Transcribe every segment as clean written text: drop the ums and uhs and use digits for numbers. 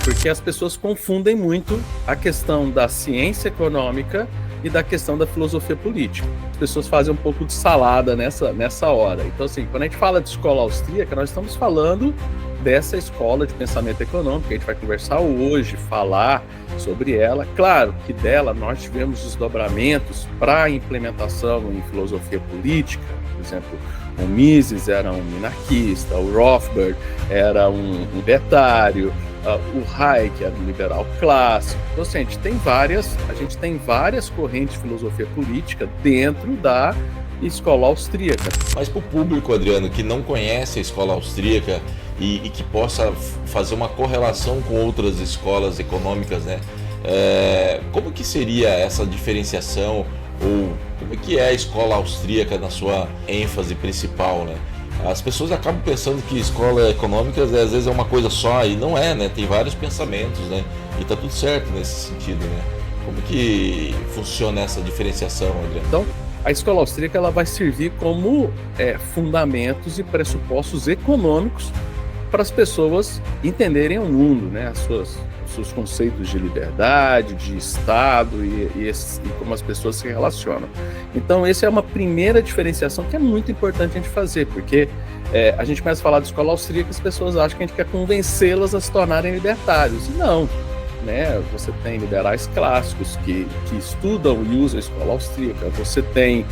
porque as pessoas confundem muito a questão da ciência econômica e da questão da filosofia política. As pessoas fazem um pouco de salada nessa hora. Então, assim, quando a gente fala de escola austríaca, nós estamos falando dessa escola de pensamento econômico, que a gente vai conversar hoje, falar sobre ela. Claro que dela nós tivemos desdobramentos para a implementação em filosofia política. Por exemplo, o Mises era um minarquista, o Rothbard era um libertário, o Hayek era um liberal clássico. Então, assim, a gente tem várias correntes de filosofia política dentro da escola austríaca. Mas para o público, Adriano, que não conhece a escola austríaca e que possa fazer uma correlação com outras escolas econômicas, né? Como que seria essa diferenciação, ou como é que é a escola austríaca na sua ênfase principal, né? As pessoas acabam pensando que escola econômica às vezes é uma coisa só, e não é, né? Tem vários pensamentos, né? E tá tudo certo nesse sentido, né? Como que funciona essa diferenciação, Adriano? Então, a escola austríaca ela vai servir como fundamentos e pressupostos econômicos para as pessoas entenderem o mundo, né? Os seus conceitos de liberdade, de Estado e como as pessoas se relacionam. Então, essa é uma primeira diferenciação que é muito importante a gente fazer, porque a gente começa a falar de escola austríaca e as pessoas acham que a gente quer convencê-las a se tornarem libertários. E não, né? Você tem liberais clássicos que estudam e usam a escola austríaca, você tem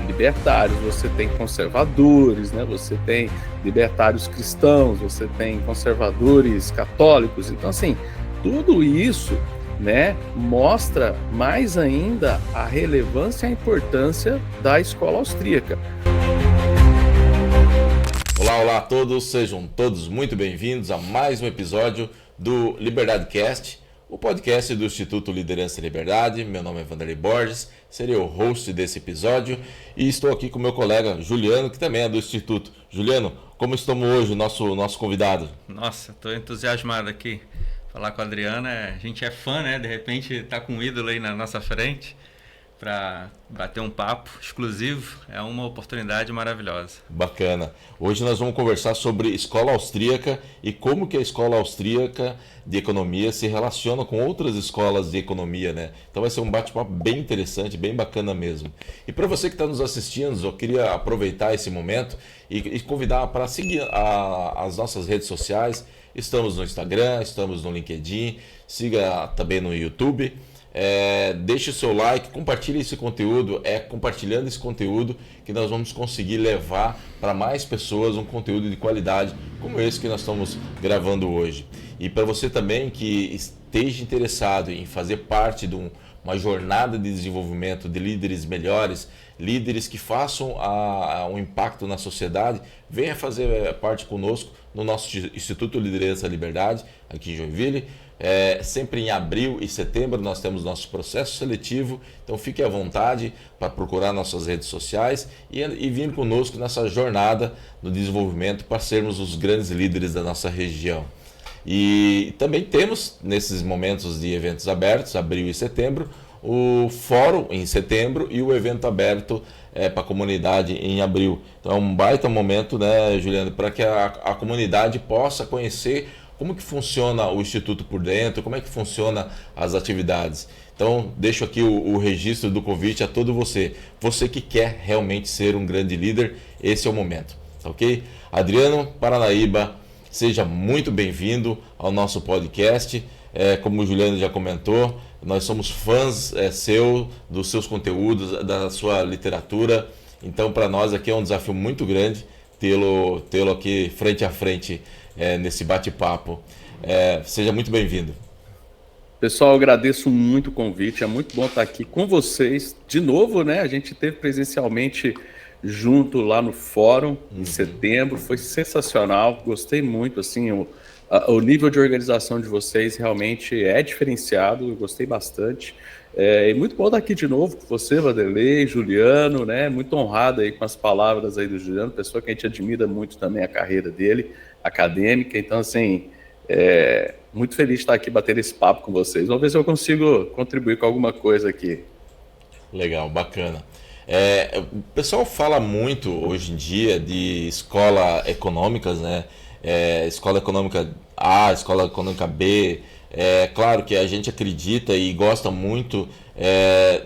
libertários, você tem conservadores, né? Você tem libertários cristãos, você tem conservadores católicos. Então, assim, tudo isso, né, mostra mais ainda a relevância e a importância da escola austríaca. Olá a todos, sejam todos muito bem-vindos a mais um episódio do Liberdade Cast, o podcast do Instituto Liderança e Liberdade. Meu nome é Vanderlei Borges, serei o host desse episódio e estou aqui com meu colega Juliano, que também é do Instituto. Juliano, como estamos hoje, nosso convidado? Nossa, estou entusiasmado aqui. Falar com a Adriana, a gente é fã, né? De repente tá com um ídolo aí na nossa frente para bater um papo exclusivo, é uma oportunidade maravilhosa. Bacana. Hoje nós vamos conversar sobre escola austríaca e como que a escola austríaca de economia se relaciona com outras escolas de economia, né? Então vai ser um bate-papo bem interessante, bem bacana mesmo. E para você que está nos assistindo, eu queria aproveitar esse momento e convidar para seguir as nossas redes sociais. Estamos no Instagram, estamos no LinkedIn, siga também no YouTube. Deixe o seu like, compartilhe esse conteúdo. É compartilhando esse conteúdo que nós vamos conseguir levar para mais pessoas um conteúdo de qualidade como esse que nós estamos gravando hoje. E para você também que esteja interessado em fazer parte de uma jornada de desenvolvimento de líderes melhores, líderes que façam um impacto na sociedade, venha fazer parte conosco no nosso Instituto Liderança e Liberdade, aqui em Joinville. Sempre em abril e setembro nós temos nosso processo seletivo, então fique à vontade para procurar nossas redes sociais e vir conosco nessa jornada no desenvolvimento para sermos os grandes líderes da nossa região. E também temos, nesses momentos de eventos abertos, abril e setembro, o fórum em setembro e o evento aberto para a comunidade em abril. Então é um baita momento, né, Juliano, para que a comunidade possa conhecer como que funciona o Instituto por dentro, como é que funciona as atividades. Então, deixo aqui o registro do convite a todo você. Você que quer realmente ser um grande líder, esse é o momento, ok? Adriano Paranaíba, seja muito bem-vindo ao nosso podcast. Como o Juliano já comentou, nós somos fãs dos seus conteúdos, da sua literatura. Então, para nós aqui é um desafio muito grande tê-lo aqui frente a frente nesse bate-papo. Seja muito bem-vindo. Pessoal, eu agradeço muito o convite, é muito bom estar aqui com vocês de novo, né? A gente esteve presencialmente junto lá no fórum em setembro, foi sensacional, gostei muito, assim, o nível de organização de vocês realmente é diferenciado, eu gostei bastante. É muito bom estar aqui de novo com você, Vanderlei, Juliano, né? Muito honrado aí com as palavras aí do Juliano, pessoa que a gente admira muito também a carreira dele, acadêmica. Então, assim, muito feliz de estar aqui batendo esse papo com vocês. Vamos ver se eu consigo contribuir com alguma coisa aqui. Legal, bacana. O pessoal fala muito hoje em dia de escola econômicas, né? escola econômica A, escola econômica B. É claro que a gente acredita e gosta muito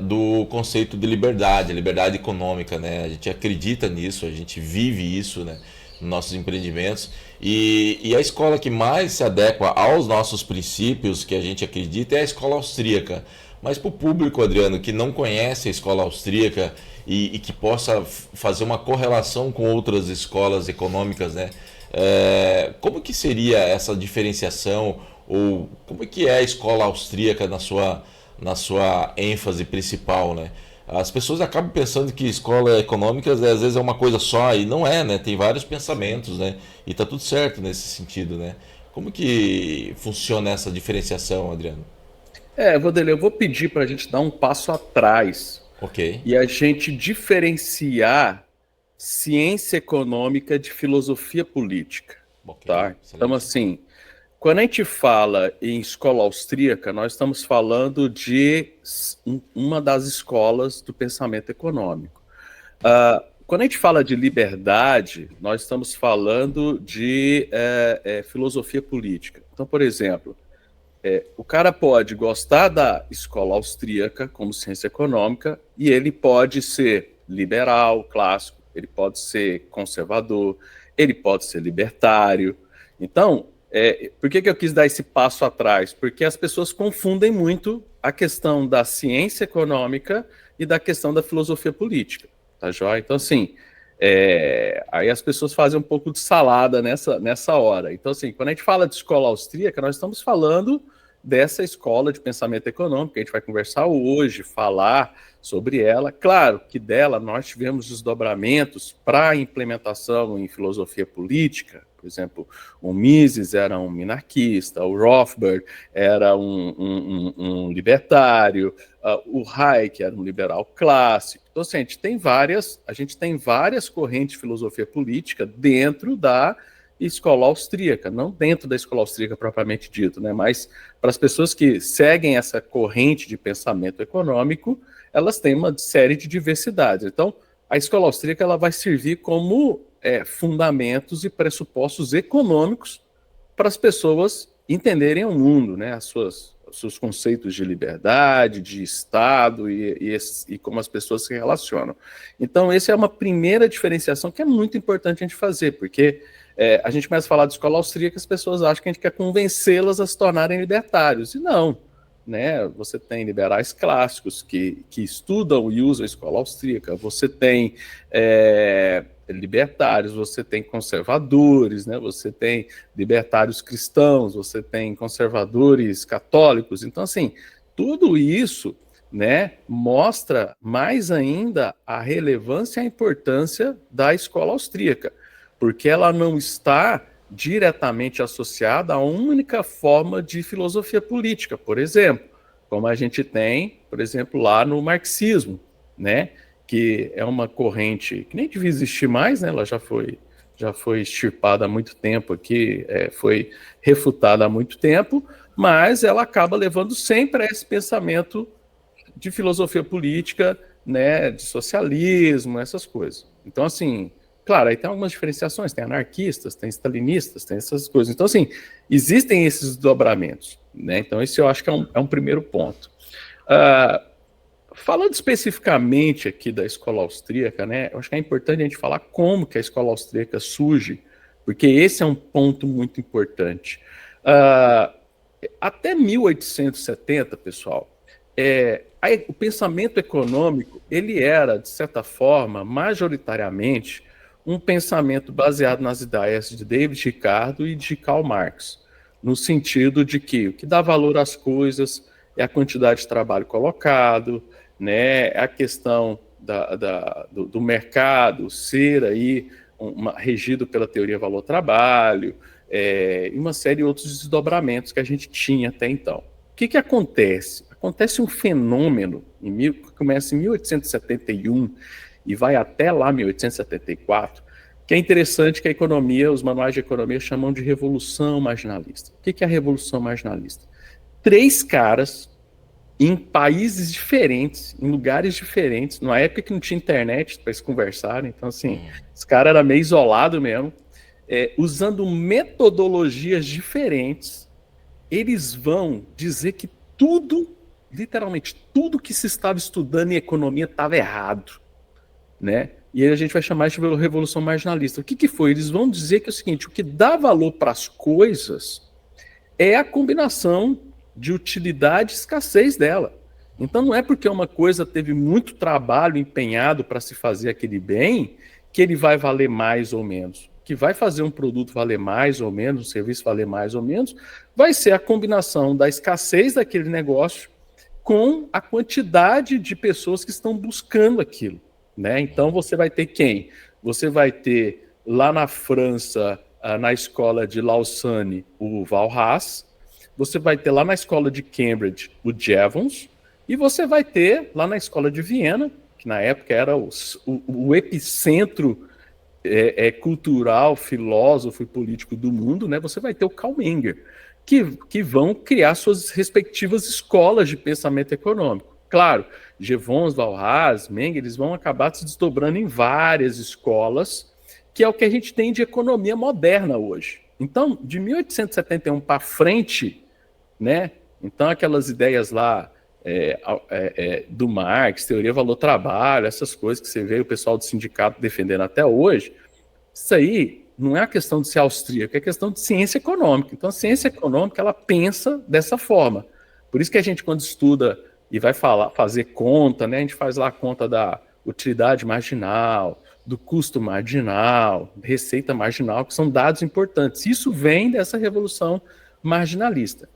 do conceito de liberdade, liberdade econômica, né? A gente acredita nisso, a gente vive isso, né? Nos nossos empreendimentos. E a escola que mais se adequa aos nossos princípios, que a gente acredita, é a escola austríaca. Mas para o público, Adriano, que não conhece a escola austríaca e que possa fazer uma correlação com outras escolas econômicas, né? Como que seria essa diferenciação? Ou como que é a escola austríaca na sua ênfase principal, né? As pessoas acabam pensando que escola econômica às vezes é uma coisa só, e não é, né? Tem vários pensamentos, né? E tá tudo certo nesse sentido, né? Como que funciona essa diferenciação, Adriano? Vanderlei, eu vou pedir para a gente dar um passo atrás Ok, e a gente diferenciar ciência econômica de filosofia política, ok, tá? Então, excelente. assim, quando a gente fala em escola austríaca, nós estamos falando de uma das escolas do pensamento econômico. Quando a gente fala de liberdade, nós estamos falando de filosofia política. Então, por exemplo, o cara pode gostar da escola austríaca como ciência econômica e ele pode ser liberal, clássico, ele pode ser conservador, ele pode ser libertário. Então, por que eu quis dar esse passo atrás? Porque as pessoas confundem muito a questão da ciência econômica e da questão da filosofia política, tá joia? Então, assim, aí as pessoas fazem um pouco de salada nessa hora. Então, assim, quando a gente fala de escola austríaca, nós estamos falando dessa escola de pensamento econômico, que a gente vai conversar hoje, falar sobre ela. Claro que dela nós tivemos desdobramentos para a implementação em filosofia política. Por exemplo, o Mises era um minarquista, o Rothbard era um libertário, o Hayek era um liberal clássico. Então, assim, a gente tem várias correntes de filosofia política dentro da escola austríaca, não dentro da escola austríaca propriamente dito, né, mas para as pessoas que seguem essa corrente de pensamento econômico, elas têm uma série de diversidades. Então, a escola austríaca ela vai servir como fundamentos e pressupostos econômicos para as pessoas entenderem o mundo, né, os seus conceitos de liberdade, de Estado e como as pessoas se relacionam. Então, essa é uma primeira diferenciação que é muito importante a gente fazer, porque a gente começa a falar de escola austríaca, as pessoas acham que a gente quer convencê-las a se tornarem libertários, e não. Né? Você tem liberais clássicos que estudam e usam a escola austríaca, você tem libertários, você tem conservadores, né? Você tem libertários cristãos, você tem conservadores católicos. Então, assim, tudo isso, né, mostra mais ainda a relevância e a importância da escola austríaca, porque ela não está diretamente associada a uma única forma de filosofia política, por exemplo, como a gente tem, por exemplo, lá no marxismo, né, que é uma corrente que nem devia existir mais, né, ela já foi extirpada há muito tempo aqui, foi refutada há muito tempo, mas ela acaba levando sempre a esse pensamento de filosofia política, né, de socialismo, essas coisas. Então, assim, claro, aí tem algumas diferenciações, tem anarquistas, tem stalinistas, tem essas coisas. Então, assim, existem esses dobramentos, né? Então, esse eu acho que é um primeiro ponto. Falando especificamente aqui da escola austríaca, né, eu acho que é importante a gente falar como que a escola austríaca surge, porque esse é um ponto muito importante. Até 1870, pessoal, o pensamento econômico, ele era, de certa forma, majoritariamente, um pensamento baseado nas ideias de David Ricardo e de Karl Marx, no sentido de que o que dá valor às coisas é a quantidade de trabalho colocado, né, a questão do mercado ser aí regido pela teoria valor-trabalho, e uma série de outros desdobramentos que a gente tinha até então. O que acontece? Acontece um fenômeno que começa em 1871 e vai até lá 1874, que é interessante que a economia, os manuais de economia chamam de revolução marginalista. O que é a revolução marginalista? 3 caras em países diferentes, em lugares diferentes, numa época que não tinha internet para eles conversarem, então assim, esse cara era meio isolado mesmo, usando metodologias diferentes, eles vão dizer que tudo, literalmente tudo que se estava estudando em economia estava errado, né? E aí a gente vai chamar isso de revolução marginalista. O que foi? Eles vão dizer que é o seguinte: o que dá valor para as coisas é a combinação de utilidade e escassez dela. Então não é porque uma coisa teve muito trabalho empenhado para se fazer aquele bem que ele vai valer mais ou menos. O que vai fazer um produto valer mais ou menos, um serviço valer mais ou menos, vai ser a combinação da escassez daquele negócio com a quantidade de pessoas que estão buscando aquilo, né? Então você vai ter quem? Você vai ter lá na França, na escola de Lausanne, o Walras, você vai ter lá na escola de Cambridge o Jevons, e você vai ter lá na escola de Viena, que na época era o epicentro cultural, filósofo e político do mundo, né? Você vai ter o Karl Menger, que vão criar suas respectivas escolas de pensamento econômico. Claro, Jevons, Walras, Menger, eles vão acabar se desdobrando em várias escolas, que é o que a gente tem de economia moderna hoje. Então, de 1871 para frente, né? Então, aquelas ideias lá do Marx, teoria valor-trabalho, essas coisas que você vê o pessoal do sindicato defendendo até hoje, isso aí não é a questão de ser austríaco, é questão de ciência econômica. Então, a ciência econômica, ela pensa dessa forma. Por isso que a gente, quando estuda e vai fazer conta, né, a gente faz lá a conta da utilidade marginal, do custo marginal, receita marginal, que são dados importantes. Isso vem dessa revolução marginalista.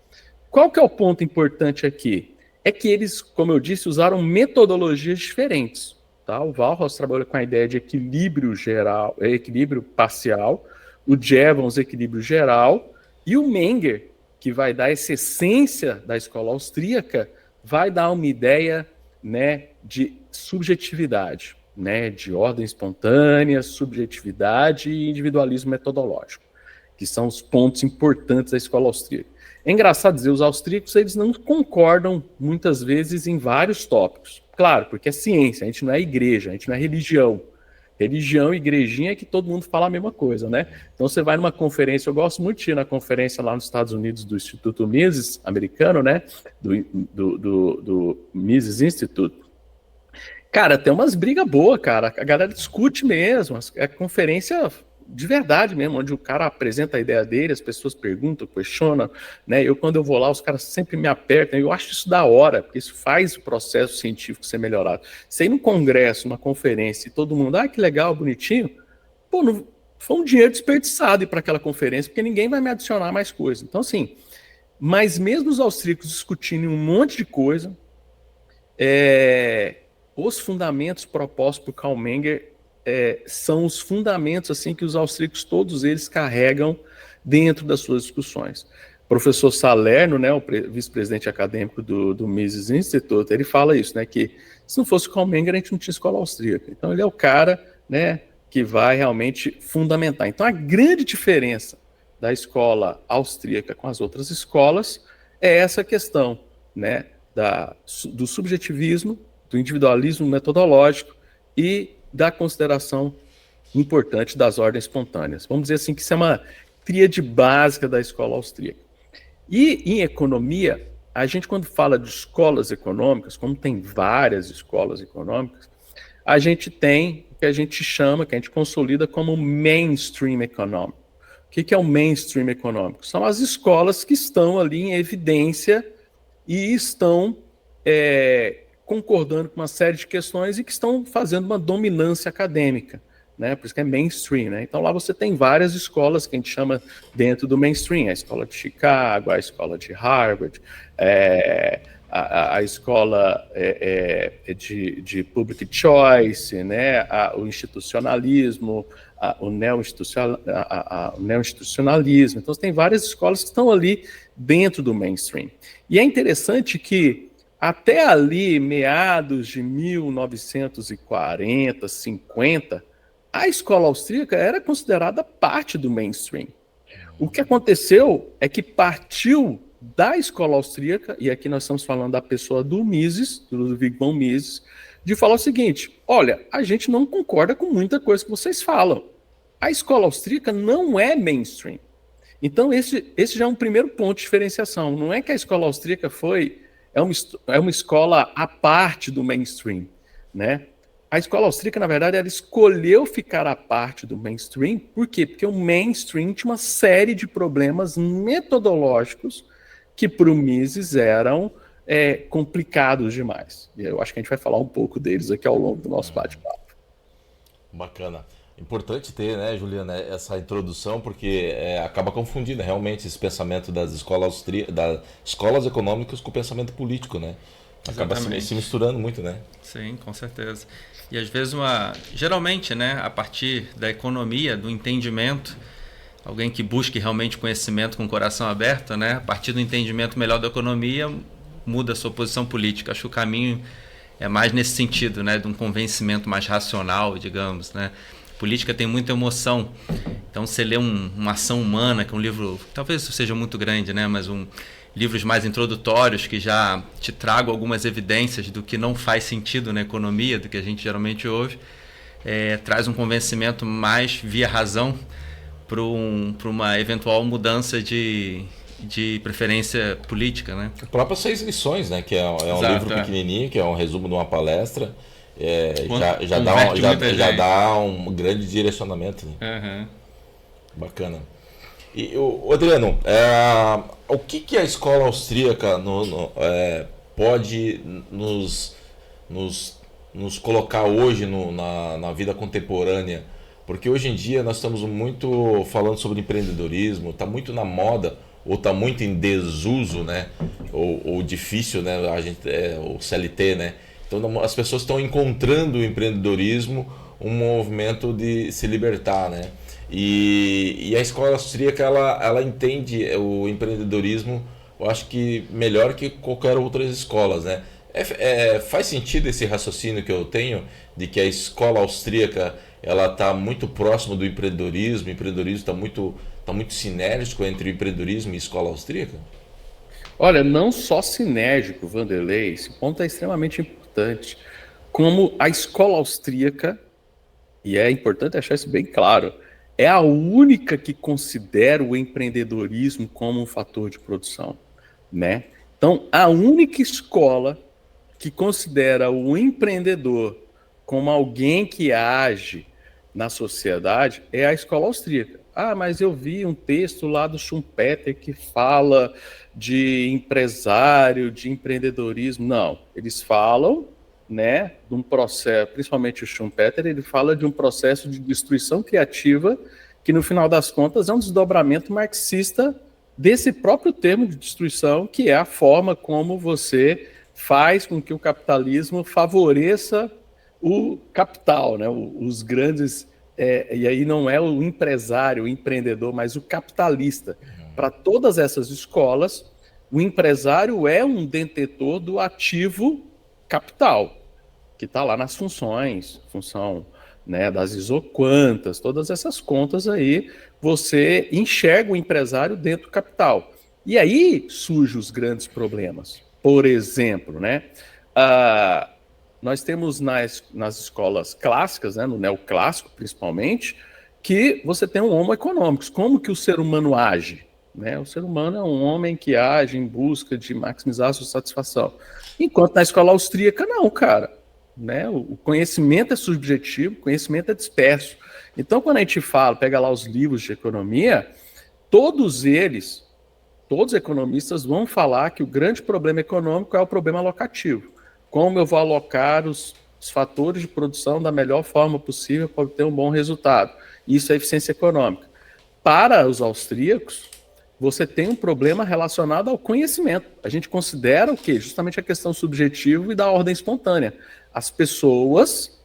Qual que é o ponto importante aqui? É que eles, como eu disse, usaram metodologias diferentes. Tá? O Walras trabalha com a ideia de equilíbrio geral, equilíbrio parcial, o Jevons, equilíbrio geral, e o Menger, que vai dar essa essência da escola austríaca, vai dar uma ideia, né, de subjetividade, né, de ordem espontânea, subjetividade e individualismo metodológico, que são os pontos importantes da escola austríaca. É engraçado dizer, os austríacos eles não concordam muitas vezes em vários tópicos. Claro, porque é ciência, a gente não é igreja, a gente não é religião. Religião e igrejinha é que todo mundo fala a mesma coisa, né? Então você vai numa conferência, eu gosto muito de ir na conferência lá nos Estados Unidos do Instituto Mises americano, né? Do Mises Institute. Cara, tem umas brigas boas, cara. A galera discute mesmo. É conferência de verdade mesmo, onde o cara apresenta a ideia dele, as pessoas perguntam, questionam, né? Quando eu vou lá, os caras sempre me apertam. Eu acho isso da hora, porque isso faz o processo científico ser melhorado. Se aí no congresso, numa conferência, e todo mundo, que legal, bonitinho, pô, não, foi um dinheiro desperdiçado ir para aquela conferência, porque ninguém vai me adicionar mais coisa. Então, assim, mas mesmo os austríacos discutindo um monte de coisa, os fundamentos propostos por Karl Menger são os fundamentos assim que os austríacos, todos eles carregam dentro das suas discussões. O professor Salerno, né, o vice-presidente acadêmico do Mises Institute, ele fala isso, né, que se não fosse o Karl Menger, a gente não tinha escola austríaca. Então ele é o cara, né, que vai realmente fundamentar. Então a grande diferença da escola austríaca com as outras escolas é essa questão, né, do subjetivismo, do individualismo metodológico e da consideração importante das ordens espontâneas. Vamos dizer assim que isso é uma tríade básica da escola austríaca. E em economia, a gente quando fala de escolas econômicas, como tem várias escolas econômicas, a gente tem o que a gente chama, que a gente consolida como mainstream econômico. O que é o mainstream econômico? São as escolas que estão ali em evidência e estão concordando com uma série de questões e que estão fazendo uma dominância acadêmica, né? Por isso que é mainstream, né? Então lá você tem várias escolas que a gente chama dentro do mainstream, a escola de Chicago, a escola de Harvard, a escola de public choice, né? O institucionalismo, o neo-institucionalismo. Então você tem várias escolas que estão ali dentro do mainstream. E é interessante que até ali, meados de 1940, 50, a escola austríaca era considerada parte do mainstream. O que aconteceu é que partiu da escola austríaca, e aqui nós estamos falando da pessoa do Mises, do Ludwig von Mises, de falar o seguinte: olha, a gente não concorda com muita coisa que vocês falam, A escola austríaca não é mainstream. Então, esse já é um primeiro ponto de diferenciação. Não é que a escola austríaca é uma escola à parte do mainstream, né? A escola austríaca, na verdade, ela escolheu ficar à parte do mainstream. Por quê? Porque o mainstream tinha uma série de problemas metodológicos que para o Mises eram complicados demais. E eu acho que a gente vai falar um pouco deles aqui ao longo do nosso bate-papo. Bacana. Importante ter, né, Juliana, essa introdução, porque acaba confundindo realmente esse pensamento das das escolas econômicas com o pensamento político, né? Acaba se misturando muito, né? Sim, com certeza. E às vezes, geralmente, né, a partir da economia, do entendimento, alguém que busque realmente conhecimento com o coração aberto, né, a partir do entendimento melhor da economia, muda a sua posição política. Acho que o caminho é mais nesse sentido, né, de um convencimento mais racional, digamos, né? Política tem muita emoção. Então, você lê uma ação humana, que é um livro, talvez seja muito grande, né, mas livros mais introdutórios que já te tragam algumas evidências do que não faz sentido na economia, do que a gente geralmente ouve, traz um convencimento mais via razão para uma eventual mudança de preferência política, né? A própria 6 lições, né, que é um livro pequenininho, que é um resumo de uma palestra, já dá um grande direcionamento. Né? Uhum. Bacana. E, Adriano, o que a escola austríaca pode nos colocar hoje na vida contemporânea? Porque hoje em dia nós estamos muito falando sobre empreendedorismo, está muito na moda, ou está muito em desuso, né? Ou difícil, né? O CLT, né? Então as pessoas estão encontrando o empreendedorismo um movimento de se libertar, né? E a escola austríaca ela entende o empreendedorismo, eu acho que melhor que qualquer outras escolas, né? Faz sentido esse raciocínio que eu tenho de que a escola austríaca ela está muito próximo do empreendedorismo, o empreendedorismo está muito sinérgico entre o empreendedorismo e a escola austríaca? Olha, não só sinérgico, Vanderlei, esse ponto é extremamente importante, como a escola austríaca, e é importante achar isso bem claro, é a única que considera o empreendedorismo como um fator de produção, né? Então, a única escola que considera o empreendedor como alguém que age na sociedade é a escola austríaca. Ah, mas eu vi um texto lá do Schumpeter que fala de empresário, de empreendedorismo. Não, eles falam, né, de um processo, principalmente o Schumpeter, ele fala de um processo de destruição criativa que, no final das contas, é um desdobramento marxista desse próprio termo de destruição, que é a forma como você faz com que o capitalismo favoreça o capital, né, os grandes... e aí não é o empresário, o empreendedor, mas o capitalista. Para todas essas escolas, o empresário é um detentor do ativo capital, que está lá nas funções, função, né, das isoquantas, todas essas contas aí, você enxerga o empresário dentro do capital. E aí surgem os grandes problemas. Por exemplo, né, nós temos nas escolas clássicas, né, no neoclássico principalmente, que você tem um homo econômicos. Como que o ser humano age? Né? O ser humano é um homem que age em busca de maximizar a sua satisfação. Enquanto na escola austríaca, não, cara. Né? O conhecimento é subjetivo, o conhecimento é disperso. Então, quando a gente pega lá os livros de economia, todos os economistas vão falar que o grande problema econômico é o problema alocativo. Como eu vou alocar os fatores de produção da melhor forma possível para obter um bom resultado. Isso é eficiência econômica. Para os austríacos, você tem um problema relacionado ao conhecimento. A gente considera o quê? Justamente a questão subjetiva e da ordem espontânea. As pessoas,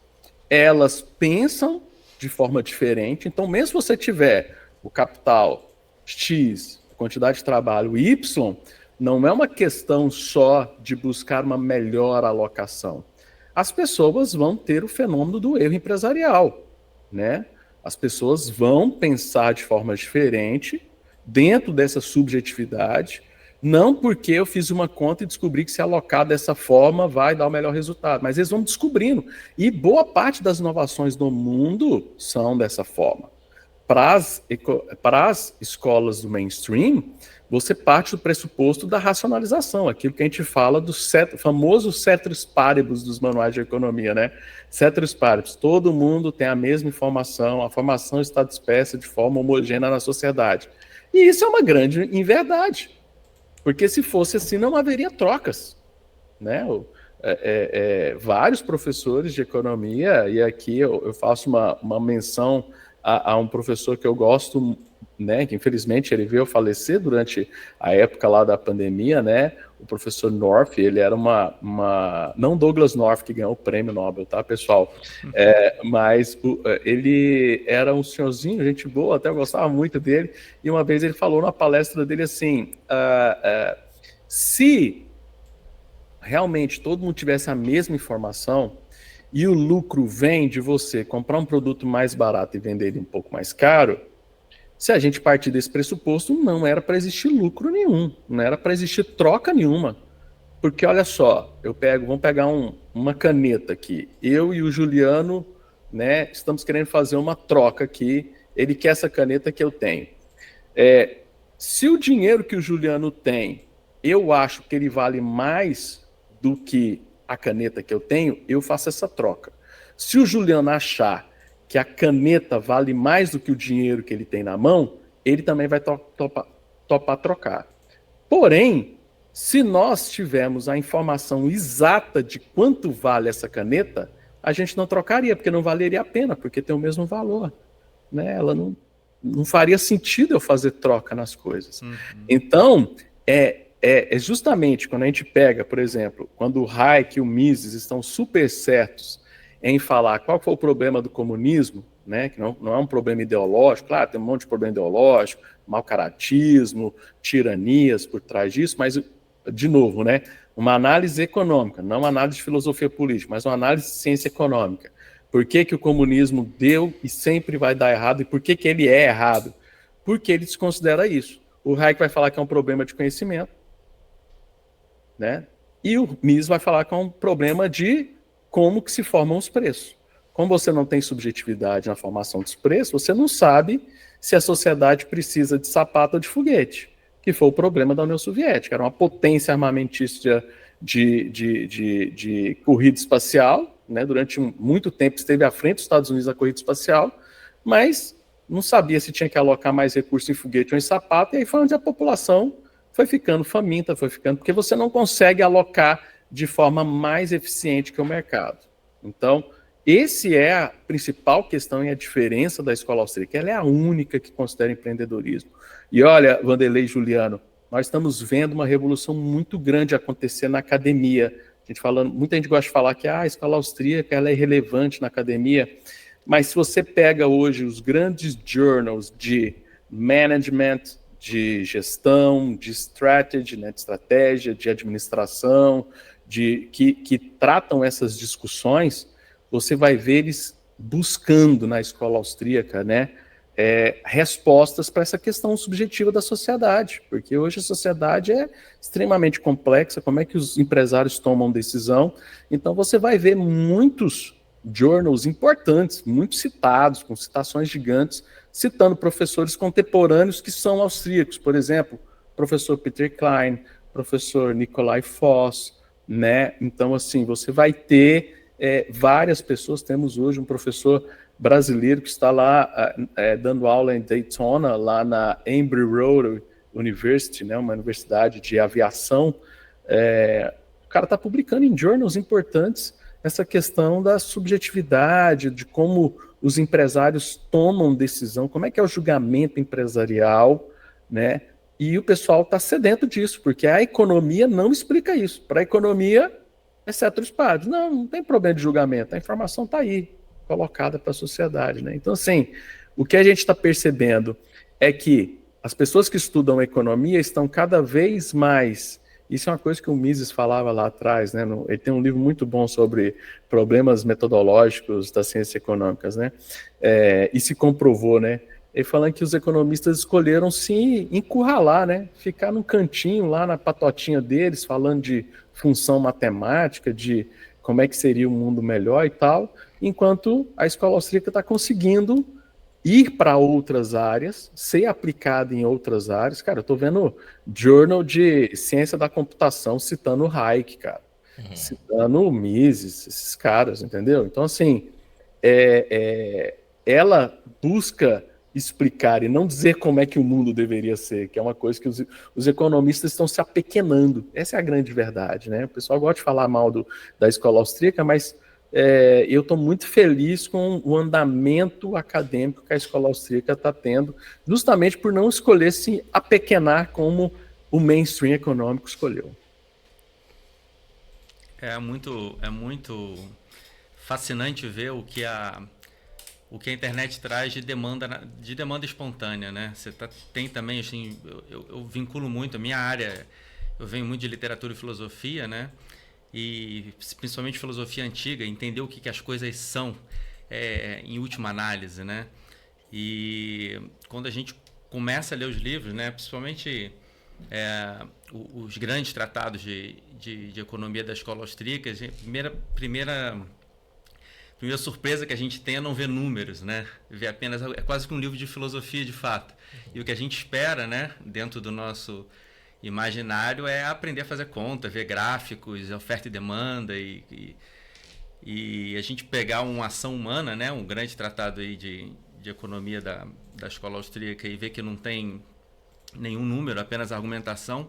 elas pensam de forma diferente. Então, mesmo se você tiver o capital X, a quantidade de trabalho Y, não é uma questão só de buscar uma melhor alocação. As pessoas vão ter o fenômeno do erro empresarial, né? As pessoas vão pensar de forma diferente dentro dessa subjetividade, não porque eu fiz uma conta e descobri que se alocar dessa forma vai dar o melhor resultado, mas eles vão descobrindo. E boa parte das inovações do mundo são dessa forma. para as escolas do mainstream, você parte do pressuposto da racionalização, aquilo que a gente fala do famoso ceteris paribus dos manuais de economia, né? Ceteris paribus, todo mundo tem a mesma informação, a informação está dispersa de forma homogênea na sociedade. E isso é uma grande inverdade, porque se fosse assim não haveria trocas, né? Vários professores de economia, e aqui eu faço uma menção a um professor que eu gosto, né, que infelizmente ele veio a falecer durante a época lá da pandemia, né, o professor North, ele era não Douglas North que ganhou o prêmio Nobel, tá, pessoal, mas ele era um senhorzinho, gente boa, até eu gostava muito dele, e uma vez ele falou na palestra dele assim, se realmente todo mundo tivesse a mesma informação, e o lucro vem de você comprar um produto mais barato e vender ele um pouco mais caro, se a gente partir desse pressuposto, não era para existir lucro nenhum, não era para existir troca nenhuma. Porque olha só, vamos pegar uma caneta aqui, eu e o Juliano, né, estamos querendo fazer uma troca aqui, ele quer essa caneta que eu tenho. Se o dinheiro que o Juliano tem, eu acho que ele vale mais do que a caneta que eu tenho, eu faço essa troca. Se o Juliano achar que a caneta vale mais do que o dinheiro que ele tem na mão, ele também vai topar trocar. Porém, se nós tivermos a informação exata de quanto vale essa caneta, a gente não trocaria, porque não valeria a pena, porque tem o mesmo valor, né? Ela não faria sentido eu fazer troca nas coisas. Uhum. Então, justamente quando a gente pega, por exemplo, quando o Hayek e o Mises estão super certos em falar qual foi o problema do comunismo, né, que não é um problema ideológico, claro, tem um monte de problema ideológico, mau caratismo, tiranias por trás disso, mas, de novo, né, uma análise econômica, não uma análise de filosofia política, mas uma análise de ciência econômica. Por que o comunismo deu e sempre vai dar errado, e por que ele é errado? Porque ele desconsidera isso. O Hayek vai falar que é um problema de conhecimento, né? E o Mises vai falar que é um problema de como que se formam os preços. Como você não tem subjetividade na formação dos preços, você não sabe se a sociedade precisa de sapato ou de foguete, que foi o problema da União Soviética. Era uma potência armamentícia de corrida espacial, né? Durante muito tempo esteve à frente dos Estados Unidos na corrida espacial, mas não sabia se tinha que alocar mais recursos em foguete ou em sapato, e aí foi onde a população foi ficando faminta, porque você não consegue alocar de forma mais eficiente que o mercado. Então, essa é a principal questão e a diferença da escola austríaca. Ela é a única que considera empreendedorismo. E olha, Vanderlei e Juliano, nós estamos vendo uma revolução muito grande acontecer na academia. Muita gente gosta de falar que a escola austríaca ela é irrelevante na academia, mas se você pega hoje os grandes journals de management, de gestão, de strategy, né, de estratégia, de administração, que tratam essas discussões, você vai ver eles buscando na escola austríaca, né, respostas para essa questão subjetiva da sociedade, porque hoje a sociedade é extremamente complexa, como é que os empresários tomam decisão, então você vai ver muitos journals importantes, muito citados, com citações gigantes, citando professores contemporâneos que são austríacos, por exemplo, professor Peter Klein, professor Nikolai Voss, né? Então, assim, você vai ter várias pessoas, temos hoje um professor brasileiro que está lá dando aula em Daytona, lá na Embry-Riddle University, né? Uma universidade de aviação. O cara está publicando em journals importantes essa questão da subjetividade, de como os empresários tomam decisão, como é que é o julgamento empresarial, né? E o pessoal está sedento disso, porque a economia não explica isso. Para a economia, é ceteris paribus. Não tem problema de julgamento, a informação está aí, colocada para a sociedade, né? Então, assim, o que a gente está percebendo é que as pessoas que estudam economia estão cada vez mais... Isso é uma coisa que o Mises falava lá atrás, né? Ele tem um livro muito bom sobre problemas metodológicos das ciências econômicas, né? E se comprovou, né? Ele falando que os economistas escolheram se encurralar, né? Ficar num cantinho lá na patotinha deles, falando de função matemática, de como é que seria um mundo melhor e tal, enquanto a escola austríaca está conseguindo ir para outras áreas, ser aplicado em outras áreas. Cara, eu tô vendo journal de ciência da computação citando o Hayek, cara. Citando o Mises, esses caras, entendeu? Então, assim, ela busca explicar e não dizer como é que o mundo deveria ser, que é uma coisa que os economistas estão se apequenando. Essa é a grande verdade, né? O pessoal gosta de falar mal da escola austríaca, mas eu estou muito feliz com o andamento acadêmico que a escola austríaca está tendo, justamente por não escolher se apequenar como o mainstream econômico escolheu. É muito fascinante ver o que a internet traz de demanda espontânea, né? Tem também, assim, eu vinculo muito a minha área, eu venho muito de literatura e filosofia, né? E principalmente filosofia antiga, entender o que as coisas são em última análise, né? E quando a gente começa a ler os livros, né? Principalmente os grandes tratados de economia da escola austríaca, primeira surpresa que a gente tem é não ver números, né? Ver apenas, é quase que um livro de filosofia de fato. E o que a gente espera, né, dentro do nosso imaginário é aprender a fazer conta, ver gráficos, oferta e demanda e a gente pegar uma ação humana, né, um grande tratado aí de economia da escola austríaca e ver que não tem nenhum número, apenas argumentação,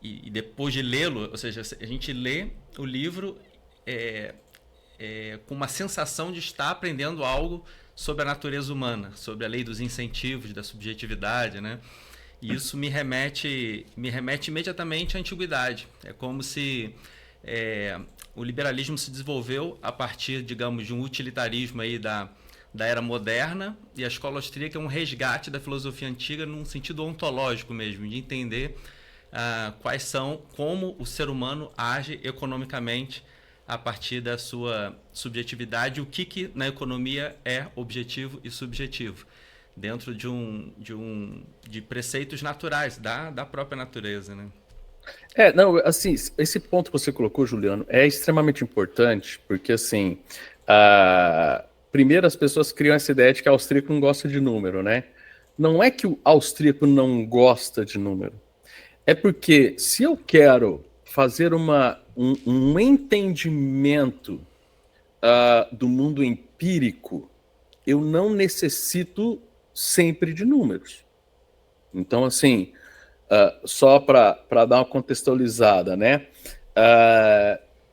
e depois de lê-lo, ou seja, a gente lê o livro com uma sensação de estar aprendendo algo sobre a natureza humana, sobre a lei dos incentivos, da subjetividade, né? E isso me remete imediatamente à antiguidade. É como se o liberalismo se desenvolveu a partir, digamos, de um utilitarismo aí da era moderna, e a escola austríaca é um resgate da filosofia antiga num sentido ontológico mesmo, de entender como o ser humano age economicamente a partir da sua subjetividade, o que na economia é objetivo e subjetivo, dentro de preceitos naturais da própria natureza, né? Não, assim, esse ponto que você colocou, Juliano, é extremamente importante, porque, assim, primeiro as pessoas criam essa ideia de que o austríaco não gosta de número, né? Não é que o austríaco não gosta de número, é porque se eu quero fazer um entendimento do mundo empírico, eu não necessito sempre de números. Então, assim, só para dar uma contextualizada, né?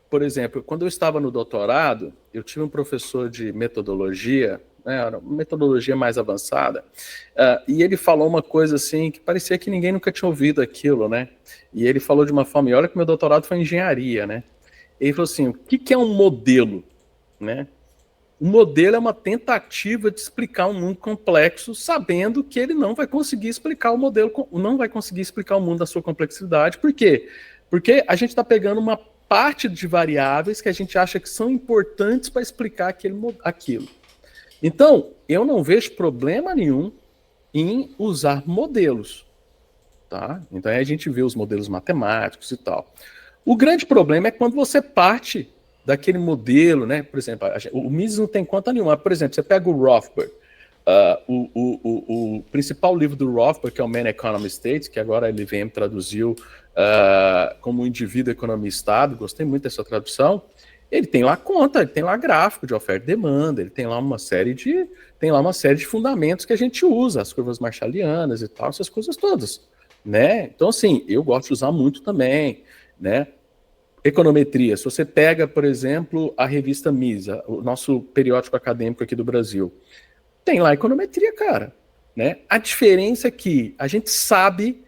Por exemplo, quando eu estava no doutorado, eu tive um professor de metodologia, né, uma metodologia mais avançada, e ele falou uma coisa assim que parecia que ninguém nunca tinha ouvido aquilo, né? E ele falou de uma forma, e olha que meu doutorado foi em engenharia, né? Ele falou assim, o que é um modelo, né? O modelo é uma tentativa de explicar um mundo complexo, sabendo que ele não vai conseguir explicar o modelo, não vai conseguir explicar o mundo da sua complexidade. Por quê? Porque a gente está pegando uma parte de variáveis que a gente acha que são importantes para explicar aquilo. Então, eu não vejo problema nenhum em usar modelos. Tá? Então, aí a gente vê os modelos matemáticos e tal. O grande problema é quando você parte daquele modelo, né? Por exemplo, o Mises não tem conta nenhuma. Por exemplo, você pega o Rothbard, o principal livro do Rothbard, que é o Man, Economy, State, que agora a LVM traduziu como Indivíduo, Economia e Estado, gostei muito dessa tradução. Ele tem lá conta, ele tem lá gráfico de oferta e demanda, ele tem lá uma série de fundamentos que a gente usa, as curvas marshallianas e tal, essas coisas todas, né? Então, assim, eu gosto de usar muito também, né? Econometria, se você pega, por exemplo, a revista Misa, o nosso periódico acadêmico aqui do Brasil, tem lá econometria, cara, né? A diferença é que a gente sabe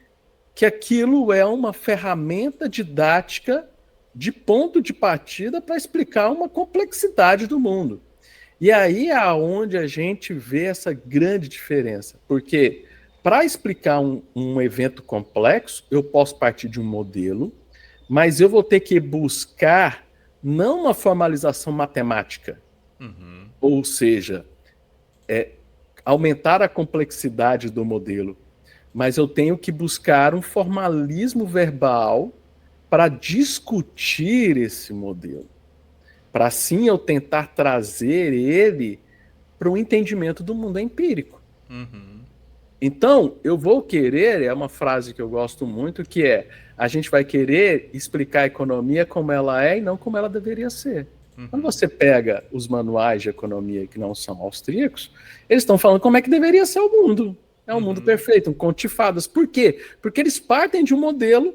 que aquilo é uma ferramenta didática de ponto de partida para explicar uma complexidade do mundo. E aí é onde a gente vê essa grande diferença, porque para explicar um evento complexo, eu posso partir de um modelo, mas eu vou ter que buscar não uma formalização matemática, ou seja, aumentar a complexidade do modelo, mas eu tenho que buscar um formalismo verbal para discutir esse modelo, para assim eu tentar trazer ele para o entendimento do mundo empírico. Uhum. Então, eu vou querer, é uma frase que eu gosto muito, que é, a gente vai querer explicar a economia como ela é e não como ela deveria ser. Quando você pega os manuais de economia que não são austríacos, eles estão falando como é que deveria ser o mundo. É um mundo perfeito, um conto de fadas. Por quê? Porque eles partem de um modelo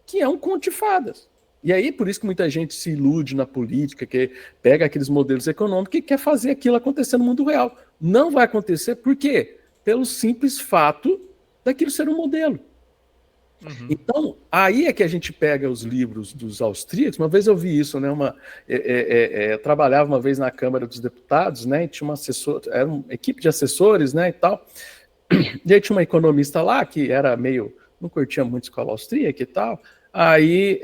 que é um conto de fadas. E aí, por isso que muita gente se ilude na política, que pega aqueles modelos econômicos e quer fazer aquilo acontecer no mundo real. Não vai acontecer, por quê? Pelo simples fato daquilo ser um modelo. Então, aí é que a gente pega os livros dos austríacos. Uma vez eu vi isso, né? Eu trabalhava uma vez na Câmara dos Deputados, né? E tinha uma assessor, era uma equipe de assessores, né? E tal. E aí tinha uma economista lá que era meio, não curtia muito escola austríaca e tal. Aí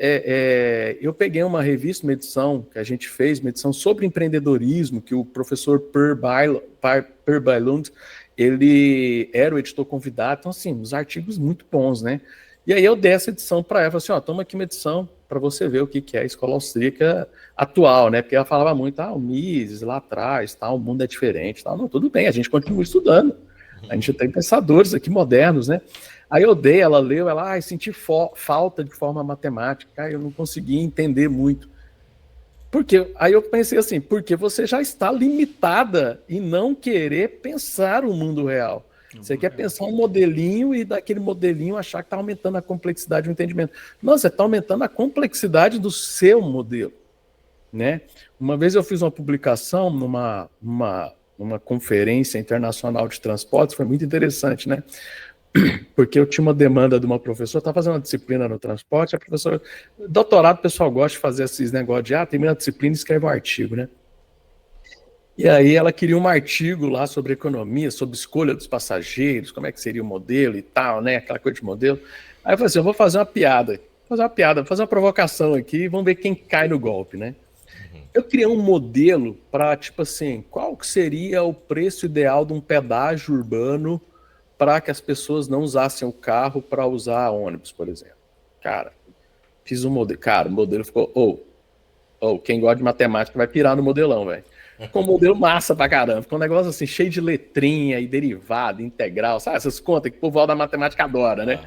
eu peguei uma revista, uma edição que a gente fez, uma edição sobre empreendedorismo, que o professor Per Bylund, ele era o editor convidado. Então, assim, os artigos muito bons, né? E aí eu dei essa edição para ela, falei assim, ó, toma aqui uma edição para você ver o que é a escola austríaca atual, né? Porque ela falava muito, o Mises lá atrás, o mundo é diferente, tal. Não, tudo bem, a gente continua estudando. A gente tem pensadores aqui modernos, né? Aí eu dei, ela leu, ela, senti falta de forma matemática, eu não consegui entender muito. Por quê? Aí eu pensei assim, porque você já está limitada em não querer pensar o mundo real. Você quer pensar um modelinho e daquele modelinho achar que está aumentando a complexidade do entendimento. Não, você está aumentando a complexidade do seu modelo, né? Uma vez eu fiz uma publicação numa conferência internacional de transportes, foi muito interessante, né? Porque eu tinha uma demanda de uma professora, estava fazendo uma disciplina no transporte, a professora, doutorado, o pessoal gosta de fazer esses negócios de, termina a disciplina e escreve um artigo, né? E aí ela queria um artigo lá sobre economia, sobre escolha dos passageiros, como é que seria o modelo e tal, né? Aquela coisa de modelo. Aí eu falei assim, eu vou fazer uma piada, vou fazer uma provocação aqui, vamos ver quem cai no golpe, né? Eu criei um modelo para, tipo assim, qual que seria o preço ideal de um pedágio urbano para que as pessoas não usassem o carro para usar ônibus, por exemplo. Cara, fiz um modelo. Cara, o modelo ficou... quem gosta de matemática vai pirar no modelão, velho. Ficou um modelo massa pra caramba. Ficou um negócio assim, cheio de letrinha e derivada, integral, sabe? Essas contas que o povo da matemática adora, né?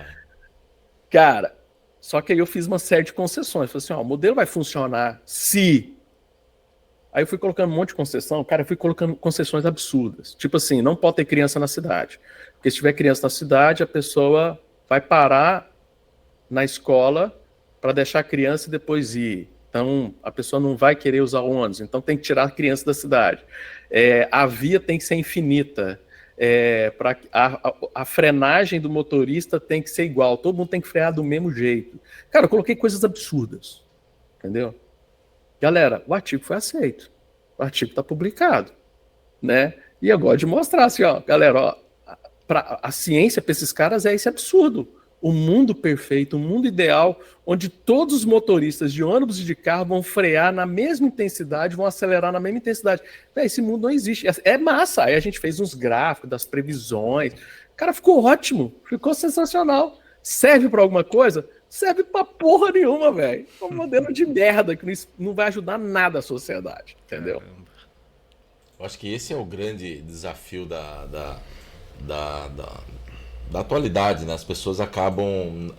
Cara, só que aí eu fiz uma série de concessões. Falei assim, o modelo vai funcionar se... Aí eu fui colocando um monte de concessão. Cara, eu fui colocando concessões absurdas. Tipo assim, não pode ter criança na cidade. Porque se tiver criança na cidade, a pessoa vai parar na escola para deixar a criança e depois ir. Então, a pessoa não vai querer usar o ônibus. Então, tem que tirar a criança da cidade. A via tem que ser infinita. A frenagem do motorista tem que ser igual. Todo mundo tem que frear do mesmo jeito. Cara, eu coloquei coisas absurdas. Entendeu? Galera, o artigo foi aceito. O artigo está publicado. Né? E eu gosto de mostrar assim, galera, a ciência para esses caras é esse absurdo. O mundo perfeito, o mundo ideal, onde todos os motoristas de ônibus e de carro vão frear na mesma intensidade, vão acelerar na mesma intensidade. Esse mundo não existe. É massa. Aí a gente fez uns gráficos das previsões. Cara, ficou ótimo. Ficou sensacional. Serve para alguma coisa? Serve pra porra nenhuma, velho. É um modelo de merda que não vai ajudar nada a sociedade. Entendeu? Eu acho que esse é o grande desafio da atualidade, né? As pessoas acabam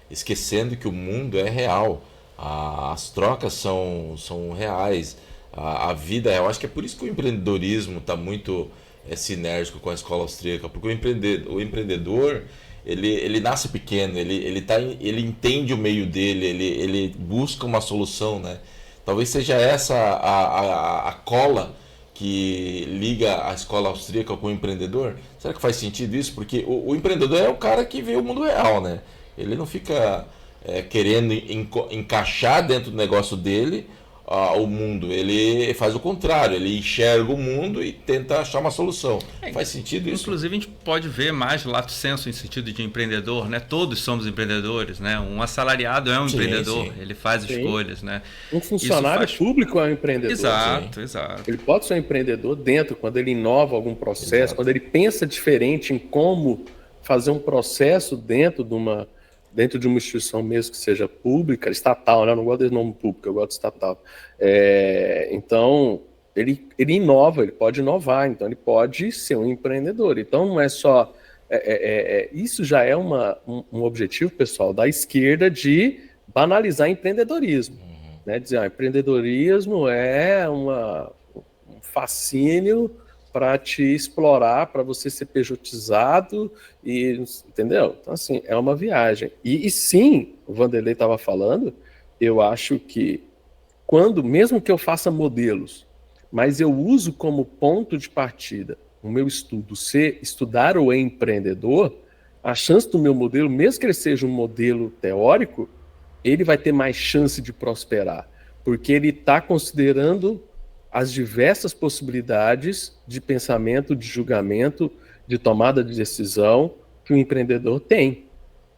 esquecendo que o mundo é real, as trocas são reais, a vida é. Eu acho que é por isso que o empreendedorismo está muito sinérgico com a escola austríaca, porque o empreendedor ele nasce pequeno, ele entende o meio dele, ele busca uma solução, né? Talvez seja essa a cola que liga a escola austríaca com o empreendedor. Será que faz sentido isso? Porque o empreendedor é o cara que vê o mundo real, né? Ele não fica querendo encaixar dentro do negócio dele o mundo. Ele faz o contrário, ele enxerga o mundo e tenta achar uma solução. Faz sentido isso? Inclusive a gente pode ver mais lato senso em sentido de empreendedor, né? Todos somos empreendedores, né? Um assalariado é um empreendedor, ele faz escolhas, né? Um funcionário público é um empreendedor. Exato. Ele pode ser um empreendedor dentro, quando ele inova algum processo, quando ele pensa diferente em como fazer um processo dentro de uma instituição mesmo que seja pública, estatal, né? Eu não gosto desse nome público, eu gosto de estatal. Então, ele inova, ele pode inovar, então ele pode ser um empreendedor. Então não é só... isso já é um objetivo, pessoal, da esquerda de banalizar empreendedorismo. Né? Dizer, empreendedorismo é um fascínio para te explorar, para você ser pejotizado, entendeu? Então, assim, é uma viagem. E sim, o Vanderlei estava falando, eu acho que mesmo que eu faça modelos, mas eu uso como ponto de partida o meu estudo ser estudar o empreendedor, a chance do meu modelo, mesmo que ele seja um modelo teórico, ele vai ter mais chance de prosperar, porque ele está considerando as diversas possibilidades de pensamento, de julgamento, de tomada de decisão que o empreendedor tem.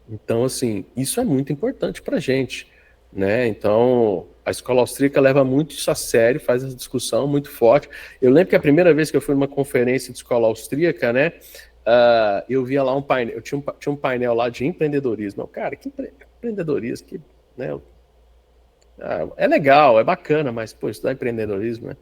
Então, assim, isso é muito importante para a gente, né? Então, a escola austríaca leva muito isso a sério, faz essa discussão muito forte. Eu lembro que a primeira vez que eu fui numa conferência de escola austríaca, né, eu via lá um painel, eu tinha um painel lá de empreendedorismo. Cara, que empreendedorismo, né? É legal, é bacana, mas, pô, estudar empreendedorismo, né?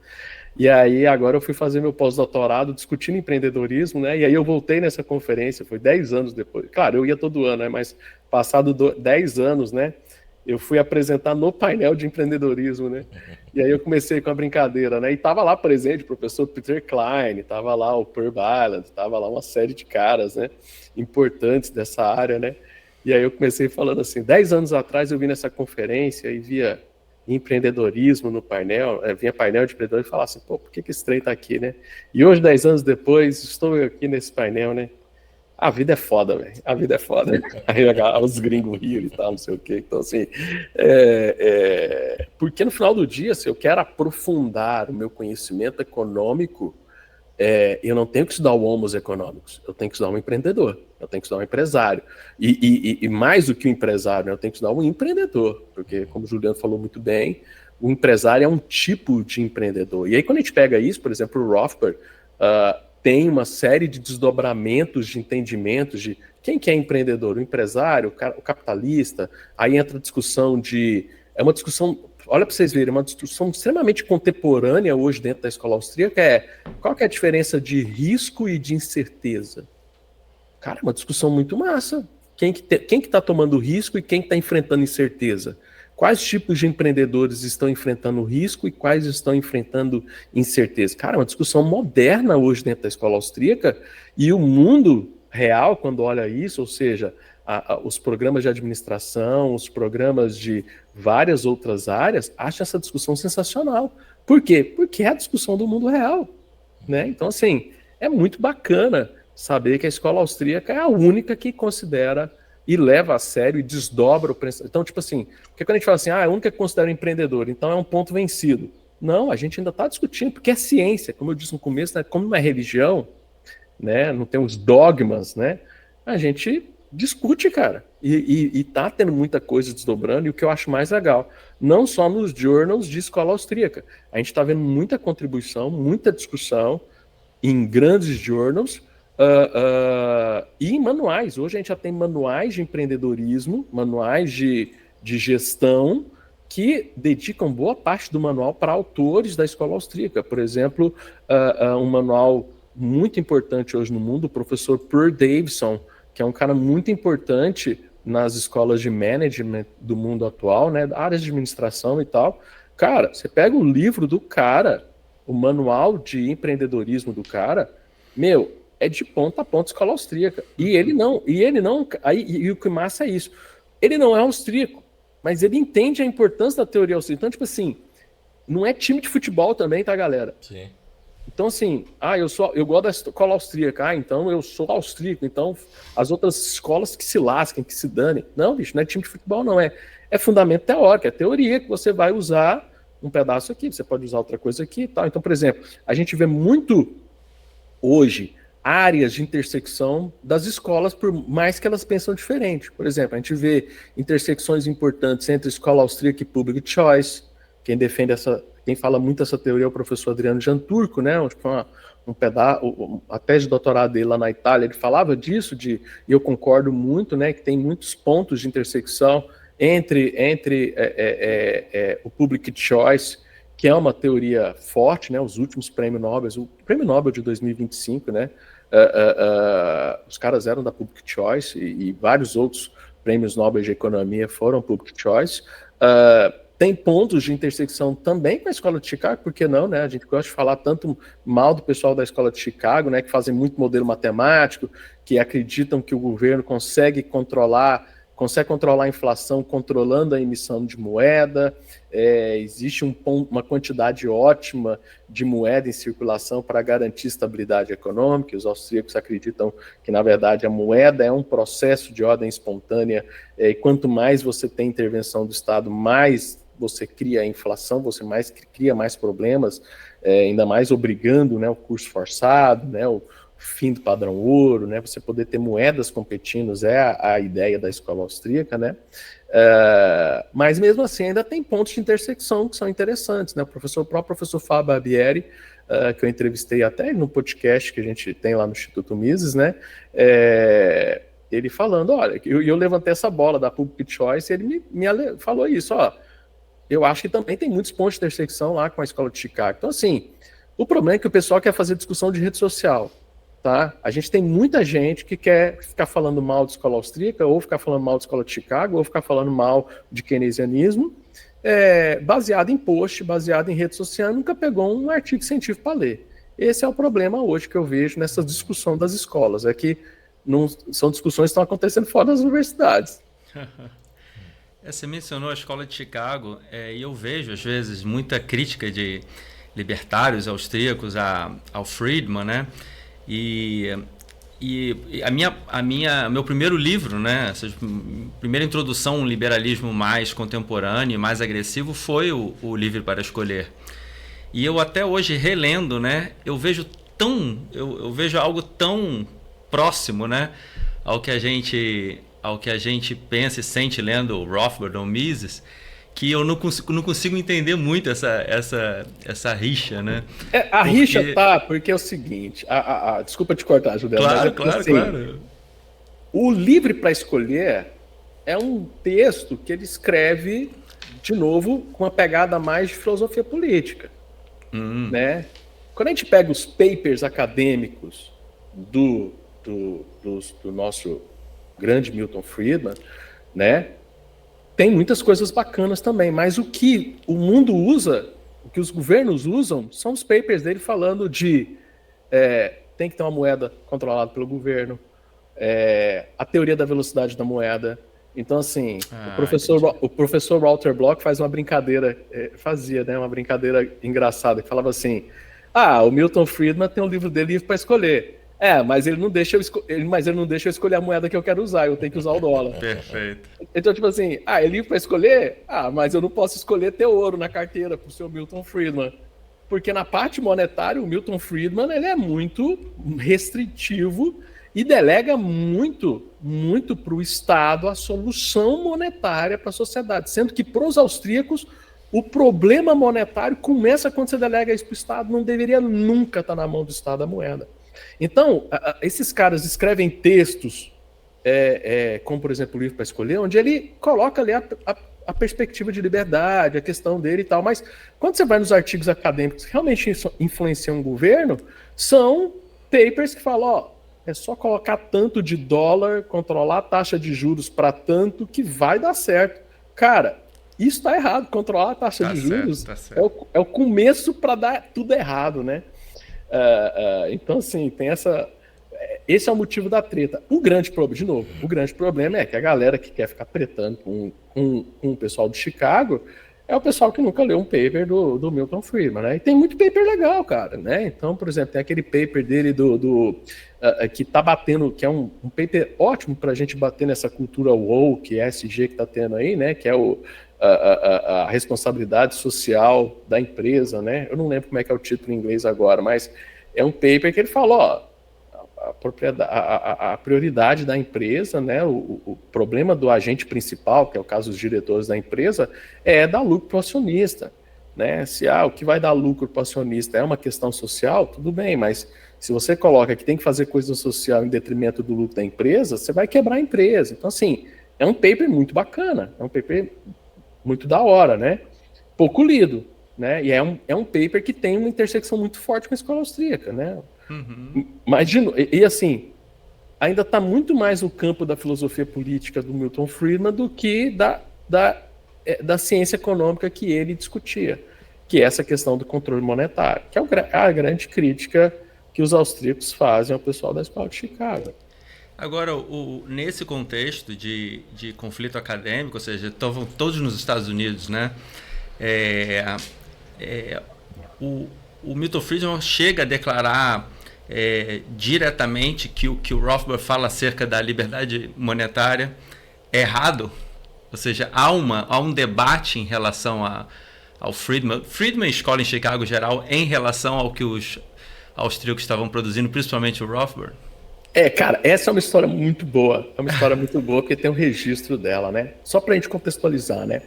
E aí, agora eu fui fazer meu pós-doutorado discutindo empreendedorismo, né? E aí eu voltei nessa conferência, foi 10 anos depois. Claro, eu ia todo ano, né? Mas passado 10 anos, né? Eu fui apresentar no painel de empreendedorismo, né? E aí eu comecei com a brincadeira, né? E tava lá presente o professor Peter Klein, tava lá o Per Bailand, tava lá uma série de caras, né? Importantes dessa área, né? E aí eu comecei falando assim, 10 anos atrás eu vim nessa conferência e via empreendedorismo no painel, vinha painel de empreendedor e falava assim, pô, por que esse trem tá aqui, né? E hoje, 10 anos depois, estou aqui nesse painel, né? A vida é foda, velho. A vida é foda. Aí os gringos riam e tal, não sei o quê. Então, assim, porque no final do dia, se eu quero aprofundar o meu conhecimento econômico, eu não tenho que estudar o Homos Econômicos, eu tenho que estudar um empreendedor, eu tenho que estudar um empresário. E mais do que um empresário, né, eu tenho que estudar um empreendedor, porque, como o Juliano falou muito bem, o empresário é um tipo de empreendedor. E aí, quando a gente pega isso, por exemplo, o Rothbard tem uma série de desdobramentos de entendimentos de quem que é empreendedor, o empresário, o capitalista. Aí entra a discussão é uma discussão, olha para vocês verem, uma discussão extremamente contemporânea hoje dentro da escola austríaca qual que é a diferença de risco e de incerteza? Cara, é uma discussão muito massa. Quem que está tomando risco e quem está enfrentando incerteza? Quais tipos de empreendedores estão enfrentando risco e quais estão enfrentando incerteza? Cara, é uma discussão moderna hoje dentro da escola austríaca e o mundo real, quando olha isso, ou seja, os programas de administração, os programas de várias outras áreas, acham essa discussão sensacional. Por quê? Porque é a discussão do mundo real, né? Então, assim, é muito bacana saber que a escola austríaca é a única que considera e leva a sério e desdobra o pensamento. Então, tipo assim, porque quando a gente fala assim, é a única que considera empreendedor, então é um ponto vencido. Não, a gente ainda está discutindo, porque é ciência, como eu disse no começo, né, como não é religião, né, não tem os dogmas, né, a gente discute, cara, e tá tendo muita coisa desdobrando, e o que eu acho mais legal, não só nos journals de escola austríaca, a gente está vendo muita contribuição, muita discussão em grandes journals, e em manuais. Hoje a gente já tem manuais de empreendedorismo, manuais de gestão, que dedicam boa parte do manual para autores da escola austríaca. Por exemplo, um manual muito importante hoje no mundo, o professor Per Davidson, que é um cara muito importante nas escolas de management do mundo atual, né, áreas de administração e tal. Cara, você pega o livro do cara, o manual de empreendedorismo do cara, meu, é de ponta a ponta escola austríaca. E ele não, e o que massa é isso. Ele não é austríaco, mas ele entende a importância da teoria austríaca. Então, tipo assim, não é time de futebol também, tá, galera? Sim. Então, assim, eu gosto da escola austríaca, então eu sou austríaco, então as outras escolas que se lasquem, que se danem. Não, bicho, não é time de futebol, não. É fundamento teórico, é teoria que você vai usar um pedaço aqui, você pode usar outra coisa aqui e tal. Então, por exemplo, a gente vê muito hoje áreas de intersecção das escolas, por mais que elas pensam diferente. Por exemplo, a gente vê intersecções importantes entre escola austríaca e public choice. Quem fala muito essa teoria é o professor Adriano Janturco, né? A tese de doutorado dele lá na Itália, ele falava disso, e eu concordo muito, né? Que tem muitos pontos de intersecção entre o public choice que é uma teoria forte, né? Os últimos prêmios Nobel, o prêmio Nobel de 2025, né? Os caras eram da Public Choice e vários outros prêmios Nobel de Economia foram Public Choice. Tem pontos de intersecção também com a Escola de Chicago, por que não, né? A gente gosta de falar tanto mal do pessoal da Escola de Chicago, né? Que fazem muito modelo matemático, que acreditam que o governo consegue controlar a inflação controlando a emissão de moeda. Existe uma quantidade ótima de moeda em circulação para garantir estabilidade econômica. Os austríacos acreditam que, na verdade, a moeda é um processo de ordem espontânea, e quanto mais você tem intervenção do Estado, mais você cria a inflação, você cria mais problemas, ainda mais obrigando, né, o curso forçado, né, o fim do padrão ouro, né, você poder ter moedas competindo, é a ideia da escola austríaca, né, mas mesmo assim ainda tem pontos de intersecção que são interessantes, né, o próprio professor Fábio Barbieri, que eu entrevistei até no podcast que a gente tem lá no Instituto Mises, né, ele falando, olha, eu levantei essa bola da Public Choice e ele me falou isso, ó, eu acho que também tem muitos pontos de intersecção lá com a Escola de Chicago. Então, assim, o problema é que o pessoal quer fazer discussão de rede social, tá? A gente tem muita gente que quer ficar falando mal de escola austríaca, ou ficar falando mal de Escola de Chicago, ou ficar falando mal de keynesianismo, baseado em post, baseado em rede social, nunca pegou um artigo científico para ler. Esse é o problema hoje que eu vejo nessa discussão das escolas, é que não, são discussões que estão acontecendo fora das universidades. Você mencionou a Escola de Chicago, e eu vejo, às vezes, muita crítica de libertários austríacos ao Friedman, né? E meu primeiro livro, né? Essa primeira introdução a um liberalismo mais contemporâneo e mais agressivo foi o Livre para Escolher. E eu até hoje, relendo, né? Eu vejo algo tão próximo, né? Ao que a gente pensa e sente lendo Rothbard ou Mises, que eu não consigo entender muito essa rixa, né? Rixa porque é o seguinte, desculpa te cortar, Juliano, Claro. O Livre para Escolher é um texto que ele escreve, de novo, com uma pegada mais de filosofia política, né? Quando a gente pega os papers acadêmicos do nosso grande Milton Friedman, né? Tem muitas coisas bacanas também, mas o que o mundo usa, o que os governos usam, são os papers dele falando de tem que ter uma moeda controlada pelo governo, a teoria da velocidade da moeda. Então, assim, o professor Walter Block faz uma brincadeira, fazia, né, uma brincadeira engraçada, que falava assim, o Milton Friedman tem um livro dele livre para escolher. Mas ele não deixa eu escolher a moeda que eu quero usar, eu tenho que usar o dólar. Perfeito. Então, tipo assim, é livre para escolher? Mas eu não posso escolher ter ouro na carteira pro seu Milton Friedman. Porque na parte monetária, o Milton Friedman, ele é muito restritivo e delega muito para o Estado a solução monetária para a sociedade. Sendo que, para os austríacos, o problema monetário começa quando você delega isso para o Estado, não deveria nunca estar na mão do Estado a moeda. Então, esses caras escrevem textos, como, por exemplo, o Livro para Escolher, onde ele coloca ali a perspectiva de liberdade, a questão dele e tal, mas quando você vai nos artigos acadêmicos que realmente influenciam o governo, são papers que falam, é só colocar tanto de dólar, controlar a taxa de juros para tanto que vai dar certo. Cara, isso está errado, controlar a taxa de juros é o começo para dar tudo errado, né? Então, assim, tem esse é o motivo da treta. O grande problema é que a galera que quer ficar tretando com o pessoal de Chicago é o pessoal que nunca leu um paper do Milton Friedman, né? E tem muito paper legal, cara, né? Então, por exemplo, tem aquele paper dele que tá batendo, que é um paper ótimo pra gente bater nessa cultura woke, ESG que tá tendo aí, né? Que é a responsabilidade social da empresa, né? Eu não lembro como é que é o título em inglês agora, mas é um paper que ele fala, a prioridade da empresa, né? O problema do agente principal, que é o caso dos diretores da empresa, é dar lucro para o acionista, né? Se o que vai dar lucro para o acionista é uma questão social, tudo bem, mas se você coloca que tem que fazer coisa social em detrimento do lucro da empresa, você vai quebrar a empresa. Então, assim, é um paper muito bacana, é um paper muito da hora, né? Pouco lido, né? E é um paper que tem uma intersecção muito forte com a escola austríaca, né? Uhum. Mas, assim, ainda está muito mais no campo da filosofia política do Milton Friedman do que da ciência econômica que ele discutia, que é essa questão do controle monetário, que é a grande crítica que os austríacos fazem ao pessoal da escola de Chicago. Agora, nesse contexto de conflito acadêmico, ou seja, estavam todos nos Estados Unidos, né? O Milton Friedman chega a declarar diretamente que o Rothbard fala acerca da liberdade monetária é errado, ou seja, há um debate em relação ao Friedman e escola em Chicago geral em relação ao que os austríacos estavam produzindo, principalmente o Rothbard. Cara, essa é uma história muito boa. É uma história muito boa porque tem um registro dela, né? Só pra gente contextualizar, né?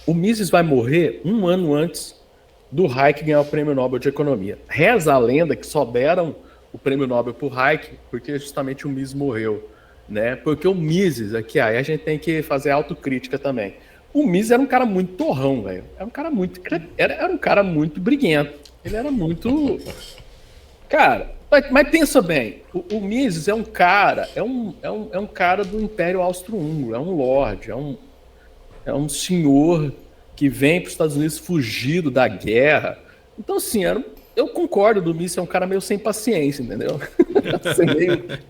O Mises vai morrer um ano antes do Hayek ganhar o Prêmio Nobel de Economia. Reza a lenda que só deram o Prêmio Nobel pro Hayek porque justamente o Mises morreu, né? Porque o Mises, aqui aí a gente tem que fazer autocrítica também. O Mises era um cara muito torrão, velho. Era um cara muito briguento. Ele era muito... Cara, mas pensa bem, o Mises é um cara, é um cara do Império Austro-Húngaro, é um lorde, é um senhor que vem para os Estados Unidos fugido da guerra. Então, assim, eu concordo do Mises, é um cara meio sem paciência, entendeu?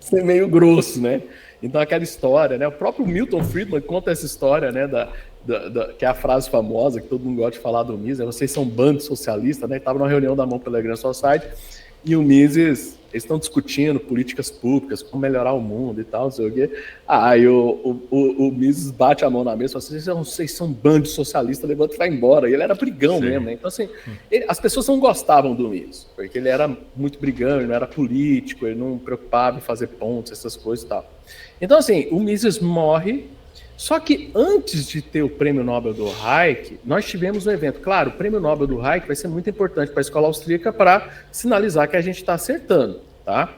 ser meio grosso, né? Então, aquela história, né? O próprio Milton Friedman conta essa história, né? Que é a frase famosa que todo mundo gosta de falar do Mises, vocês são bando socialista, né? Estava numa reunião da Mão pela Grand Society e o Mises, eles estão discutindo políticas públicas, como melhorar o mundo e tal, não sei o quê. Aí o Mises bate a mão na mesa e fala assim, vocês são bando socialista, levanta e vai embora. E ele era brigão mesmo, né? Então, assim, as pessoas não gostavam do Mises, porque ele era muito brigão, ele não era político, ele não preocupava em fazer pontos, essas coisas e tal. Então, assim, o Mises morre. Só que antes de ter o Prêmio Nobel do Hayek, nós tivemos um evento. Claro, o Prêmio Nobel do Hayek vai ser muito importante para a escola austríaca para sinalizar que a gente está acertando, tá?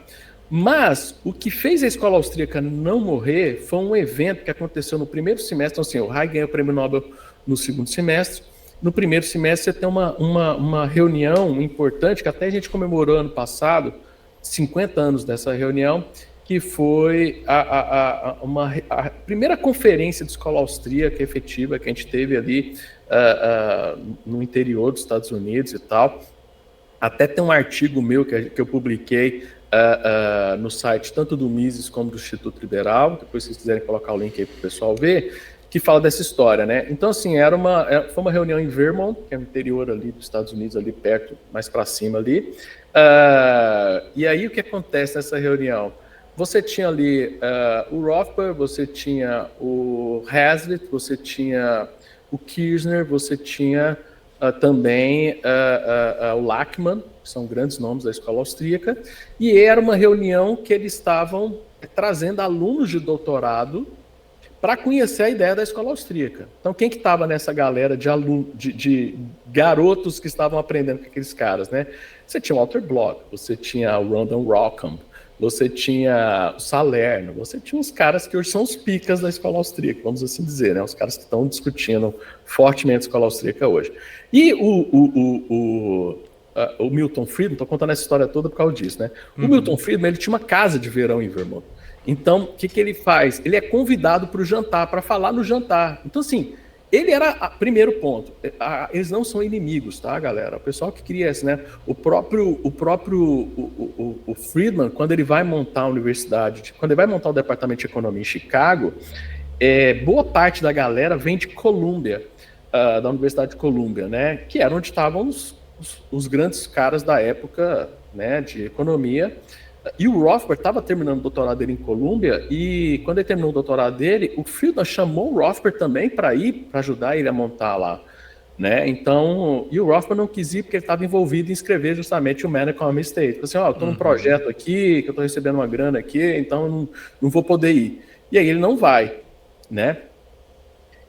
Mas o que fez a escola austríaca não morrer foi um evento que aconteceu no primeiro semestre. Então, assim, o Hayek ganhou o Prêmio Nobel no segundo semestre. No primeiro semestre, você tem uma reunião importante, que até a gente comemorou ano passado, 50 anos dessa reunião, que foi a primeira conferência de escola austríaca efetiva que a gente teve ali no interior dos Estados Unidos e tal. Até tem um artigo meu que eu publiquei no site tanto do Mises como do Instituto Liberal, depois se vocês quiserem colocar o link aí para o pessoal ver, que fala dessa história, né? Então, assim, foi uma reunião em Vermont, que é o interior ali dos Estados Unidos, ali perto, mais para cima ali. E aí o que acontece nessa reunião? Você tinha ali o Rothbard, você tinha o Hazlitt, você tinha o Kirchner, você tinha também o Lachmann, que são grandes nomes da escola austríaca, e era uma reunião que eles estavam trazendo alunos de doutorado para conhecer a ideia da escola austríaca. Então, quem que estava nessa galera de garotos que estavam aprendendo com aqueles caras, né? Você tinha o Walter Block, você tinha o Rondon Rockham, você tinha o Salerno, você tinha uns caras que hoje são os picas da escola austríaca, vamos assim dizer, né? Os caras que estão discutindo fortemente a escola austríaca hoje. E o Milton Friedman, estou contando essa história toda por causa disso, né? O Milton Friedman, ele tinha uma casa de verão em Vermont. Então, o que ele faz? Ele é convidado para o jantar, para falar no jantar. Então, assim, ele era, primeiro ponto, eles não são inimigos, tá, galera? O pessoal que cria isso, né? O Friedman, quando ele vai montar a universidade, quando ele vai montar o departamento de economia em Chicago, boa parte da galera vem de Columbia, da Universidade de Columbia, né? Que era onde estavam os grandes caras da época, né, de economia. E o Rothbard estava terminando o doutorado dele em Colômbia, e quando ele terminou o doutorado dele, o Friedman chamou o Rothbard também para ajudar ele a montar lá, né? Então, e o Rothbard não quis ir porque ele estava envolvido em escrever justamente o Man Economy State. Assim, eu estou num projeto aqui, que eu estou recebendo uma grana aqui, então não vou poder ir. E aí ele não vai, né?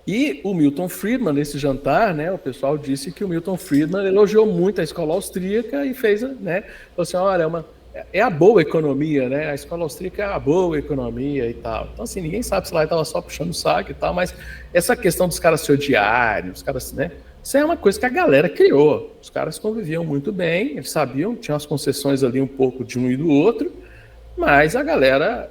E o Milton Friedman, nesse jantar, né, o pessoal disse que o Milton Friedman elogiou muito a escola austríaca e fez, né, falou assim, olha, é a boa economia, né? A escola austríaca é a boa economia e tal. Então, assim, ninguém sabe se lá ele estava só puxando o saco e tal, mas essa questão dos caras se odiarem, os caras, né, Isso é uma coisa que a galera criou. Os caras conviviam muito bem, eles sabiam, tinham as concessões ali um pouco de um e do outro, mas a galera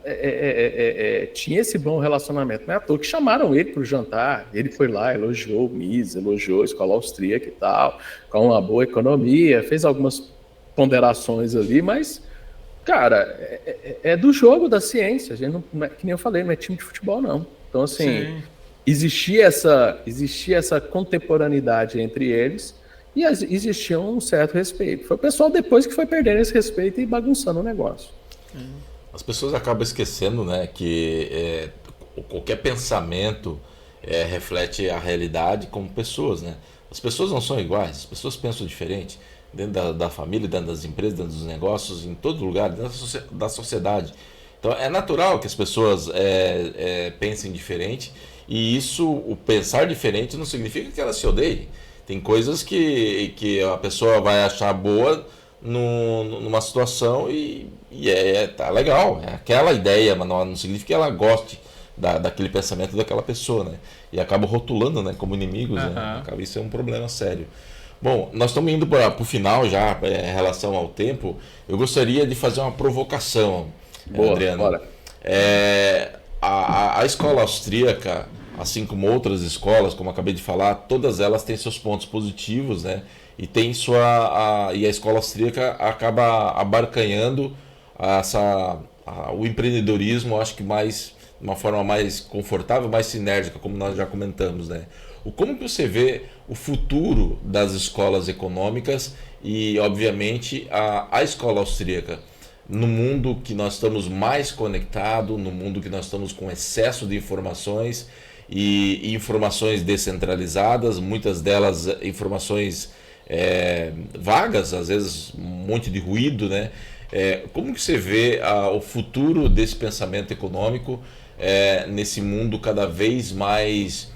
tinha esse bom relacionamento. Não é à toa que chamaram ele para o jantar, ele foi lá, elogiou o Mises, elogiou a escola austríaca e tal, com uma boa economia, fez algumas ponderações ali, mas, cara, é do jogo da ciência. A gente não é, que nem eu falei, não é time de futebol, não. Então, assim, existia essa contemporaneidade entre eles e existia um certo respeito. Foi o pessoal depois que foi perdendo esse respeito e bagunçando o negócio. As pessoas acabam esquecendo, né, que qualquer pensamento reflete a realidade como pessoas, né? As pessoas não são iguais, as pessoas pensam diferente dentro da família, dentro das empresas, dentro dos negócios, em todo lugar, dentro da sociedade. Então é natural que as pessoas pensem diferente, e isso, o pensar diferente não significa que elas se odeiem. Tem coisas que a pessoa vai achar boa numa situação e tá legal, é aquela ideia, mas não significa que ela goste daquele pensamento daquela pessoa, né? E acaba rotulando, né, como inimigos, né? Isso é um problema sério. Bom, nós estamos indo para o final já, em relação ao tempo. Eu gostaria de fazer uma provocação, Adriano. Bora. A escola austríaca, assim como outras escolas, como eu acabei de falar, todas elas têm seus pontos positivos, né? E tem e a escola austríaca acaba abarcanhando o empreendedorismo, acho que de uma forma mais confortável, mais sinérgica, como nós já comentamos, né? Como que você vê o futuro das escolas econômicas e, obviamente, a escola austríaca no mundo que nós estamos mais conectados, no mundo que nós estamos com excesso de informações e informações descentralizadas, muitas delas informações vagas, às vezes um monte de ruído, né? Como que você vê o futuro desse pensamento econômico nesse mundo cada vez mais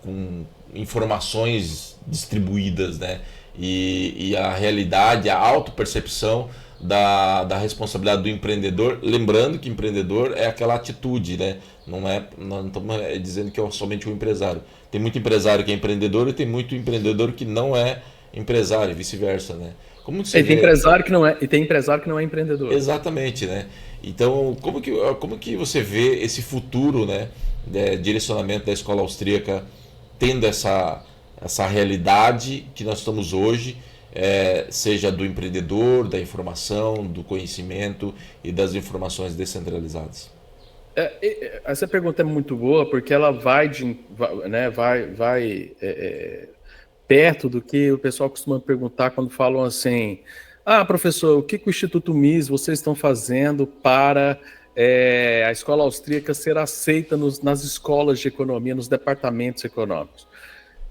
com informações distribuídas, né? E a realidade, a autopercepção da responsabilidade do empreendedor, lembrando que empreendedor é aquela atitude, né? Não estamos dizendo que é somente um empresário. Tem muito empresário que é empreendedor e tem muito empreendedor que não é empresário, e vice-versa, né? Como você tem empresário que não é, e tem empresário que não é empreendedor. Exatamente, né? Então, como que você vê esse futuro, né, direcionamento da escola austríaca tendo essa realidade que nós estamos hoje, seja do empreendedor, da informação, do conhecimento e das informações descentralizadas? Essa pergunta é muito boa porque ela vai perto do que o pessoal costuma perguntar quando falam assim: professor, o que o Instituto Mises vocês estão fazendo para a escola austríaca ser aceita nas escolas de economia, nos departamentos econômicos?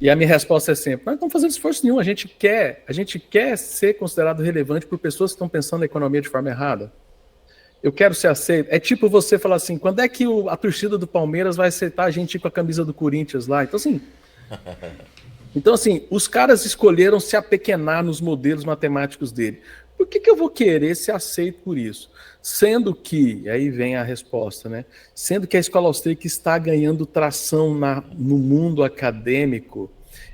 E a minha resposta é sempre: nós não estamos fazendo esforço nenhum, a gente quer ser considerado relevante por pessoas que estão pensando a economia de forma errada. Eu quero ser aceito. É tipo você falar assim: quando é que a torcida do Palmeiras vai aceitar a gente ir com a camisa do Corinthians lá? Então, assim, os caras escolheram se apequenar nos modelos matemáticos dele. Por que eu vou querer ser aceito por isso? Sendo que, aí vem a resposta, né? Sendo que a escola austríaca está ganhando tração no mundo acadêmico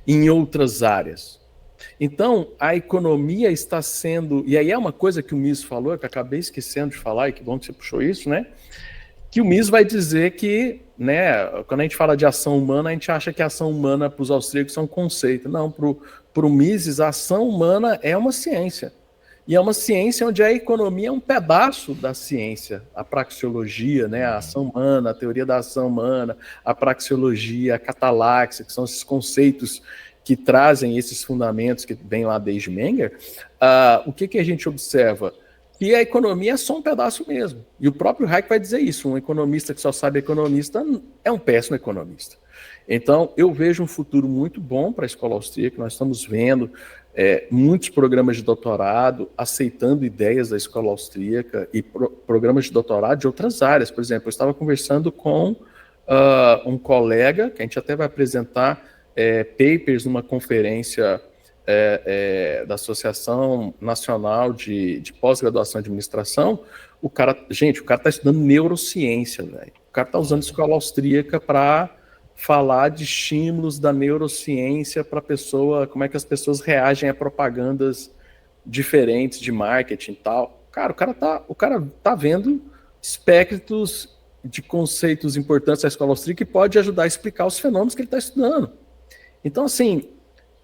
em outras áreas. Então, a economia está sendo... E aí é uma coisa que o Mises falou, que eu acabei esquecendo de falar, e que bom que você puxou isso, né? Que o Mises vai dizer que, né, quando a gente fala de ação humana, a gente acha que a ação humana para os austríacos é um conceito. Não, para o Mises, a ação humana é uma ciência. E é uma ciência onde a economia é um pedaço da ciência. A praxeologia, né, a ação humana, a teoria da ação humana, a praxeologia, a catalaxia, que são esses conceitos que trazem esses fundamentos que vêm lá desde Menger. O que a gente observa? Que a economia é só um pedaço mesmo. E o próprio Hayek vai dizer isso: um economista que só sabe economista é um péssimo economista. Então, eu vejo um futuro muito bom para a escola austríaca. Nós estamos vendo muitos programas de doutorado aceitando ideias da escola austríaca e programas de doutorado de outras áreas. Por exemplo, eu estava conversando com um colega, que a gente até vai apresentar papers numa conferência da Associação Nacional de Pós-Graduação em Administração. O cara está estudando neurociência, velho. O cara está usando a escola austríaca para falar de estímulos da neurociência para a pessoa, como é que as pessoas reagem a propagandas diferentes de marketing e tal. Cara, o cara tá vendo espectros de conceitos importantes da escola austríaca que pode ajudar a explicar os fenômenos que ele está estudando. Então, assim,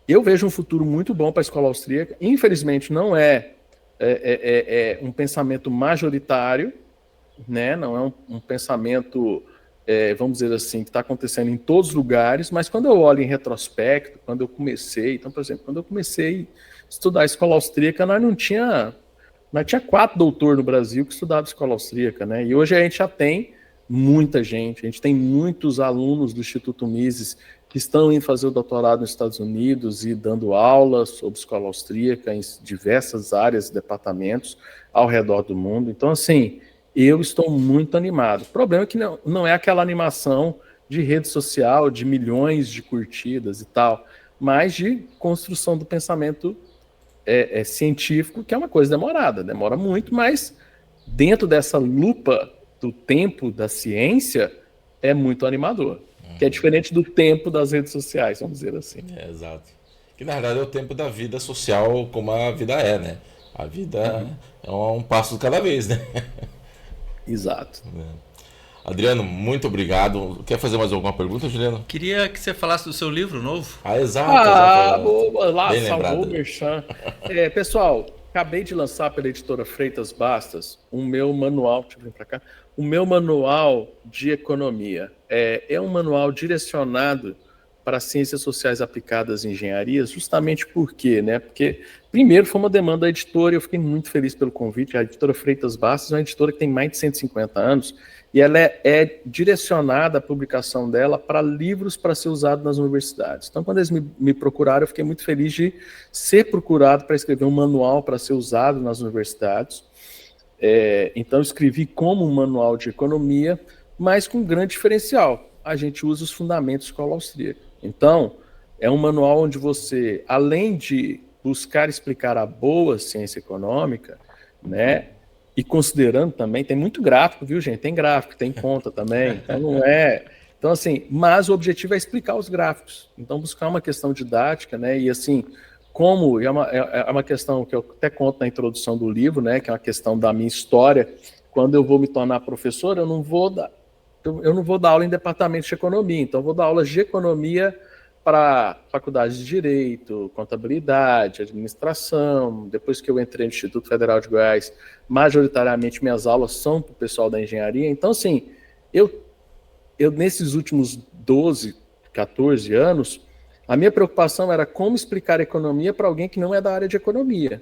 eu vejo um futuro muito bom para a escola austríaca. Infelizmente, não é um pensamento majoritário, né? Não é um pensamento, vamos dizer assim, que está acontecendo em todos os lugares, mas quando eu olho em retrospecto, quando eu comecei, então, por exemplo, quando eu comecei a estudar a escola austríaca, nós tinha 4 doutores no Brasil que estudavam escola austríaca, né? E hoje a gente já tem muita gente, a gente tem muitos alunos do Instituto Mises que estão indo fazer o doutorado nos Estados Unidos e dando aulas sobre escola austríaca em diversas áreas e departamentos ao redor do mundo. Então, assim, eu estou muito animado. O problema é que não é aquela animação de rede social, de milhões de curtidas e tal, mas de construção do pensamento científico, que é uma coisa demorada, demora muito, mas dentro dessa lupa do tempo da ciência, é muito animador. Que é diferente do tempo das redes sociais, vamos dizer assim. Exato. Que na verdade é o tempo da vida social como a vida é, né? A vida é um passo de cada vez, né? Exato. Adriano, muito obrigado. Quer fazer mais alguma pergunta, Juliano? Queria que você falasse do seu livro novo. Exato. Boa, lá, Bem salvou lembrado. o merchan. Pessoal, acabei de lançar pela editora Freitas Bastas o meu manual, deixa eu vir para cá, o meu manual de economia. É um manual direcionado para ciências sociais aplicadas em engenharia, justamente por quê, né? Porque, primeiro, foi uma demanda da editora e eu fiquei muito feliz pelo convite. A editora Freitas Bastos é uma editora que tem mais de 150 anos e ela é direcionada, a publicação dela, para livros para ser usado nas universidades. Então, quando eles me procuraram, eu fiquei muito feliz de ser procurado para escrever um manual para ser usado nas universidades. Então, eu escrevi como um manual de economia, mas com um grande diferencial. A gente usa os fundamentos da escola austríaca. Então, é um manual onde você, além de buscar explicar a boa ciência econômica, né, e considerando também, tem muito gráfico, viu, gente? Tem gráfico, tem conta também, então não é... Então, assim, mas o objetivo é explicar os gráficos. Então, buscar uma questão didática, né, e assim, como é uma questão que eu até conto na introdução do livro, né, que é uma questão da minha história. Quando eu vou me tornar professor, eu não vou dar aula em departamento de economia, então eu vou dar aulas de economia para faculdades de Direito, Contabilidade, Administração. Depois que eu entrei no Instituto Federal de Goiás, majoritariamente minhas aulas são para o pessoal da engenharia. Então, assim, eu nesses últimos 12, 14 anos, a minha preocupação era como explicar economia para alguém que não é da área de economia.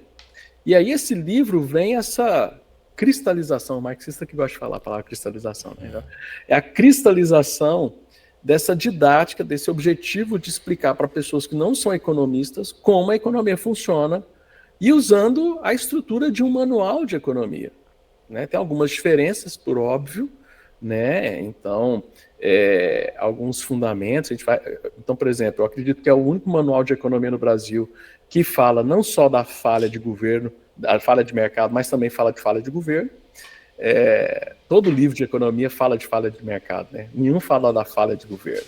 E aí esse livro vem essa cristalização, o marxista que gosta de falar a palavra cristalização, né? É a cristalização dessa didática, desse objetivo de explicar para pessoas que não são economistas como a economia funciona e usando a estrutura de um manual de economia, né? Tem algumas diferenças, por óbvio, né? Então, alguns fundamentos, então, por exemplo, eu acredito que é o único manual de economia no Brasil que fala não só da falha de governo, da falha de mercado, mas também fala de falha de governo. Todo livro de economia fala de falha de mercado, né? Nenhum fala da falha de governo,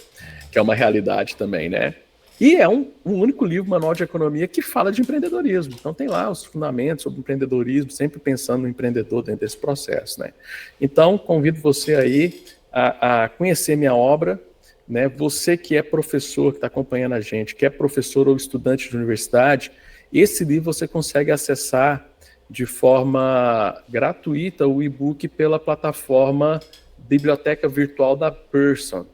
que é uma realidade também, né? E é um único livro, manual de economia, que fala de empreendedorismo. Então tem lá os fundamentos sobre empreendedorismo, sempre pensando no empreendedor dentro desse processo, né? Então convido você aí a conhecer minha obra, né? Você que é professor, que está acompanhando a gente, que é professor ou estudante de universidade, esse livro você consegue acessar de forma gratuita o e-book pela plataforma Biblioteca Virtual da Pearson.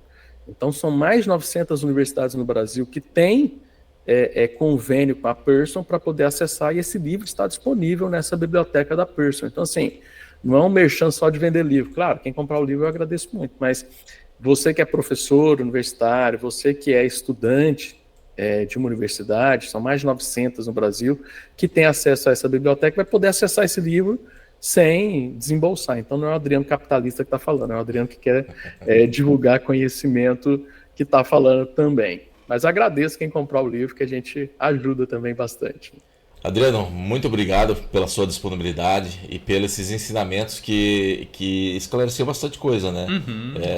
Então, são mais de 900 universidades no Brasil que têm convênio com a Pearson para poder acessar, e esse livro está disponível nessa biblioteca da Pearson. Então, assim, não é um merchan só de vender livro. Claro, quem comprar o livro eu agradeço muito, mas você que é professor universitário, você que é estudante de uma universidade, são mais de 900 no Brasil, que tem acesso a essa biblioteca, vai poder acessar esse livro sem desembolsar. Então não é o Adriano capitalista que está falando, é o Adriano que quer divulgar conhecimento que está falando também. Mas agradeço quem comprar o livro, que a gente ajuda também bastante. Adriano, muito obrigado pela sua disponibilidade e pelos esses ensinamentos que esclareceu bastante coisa, né?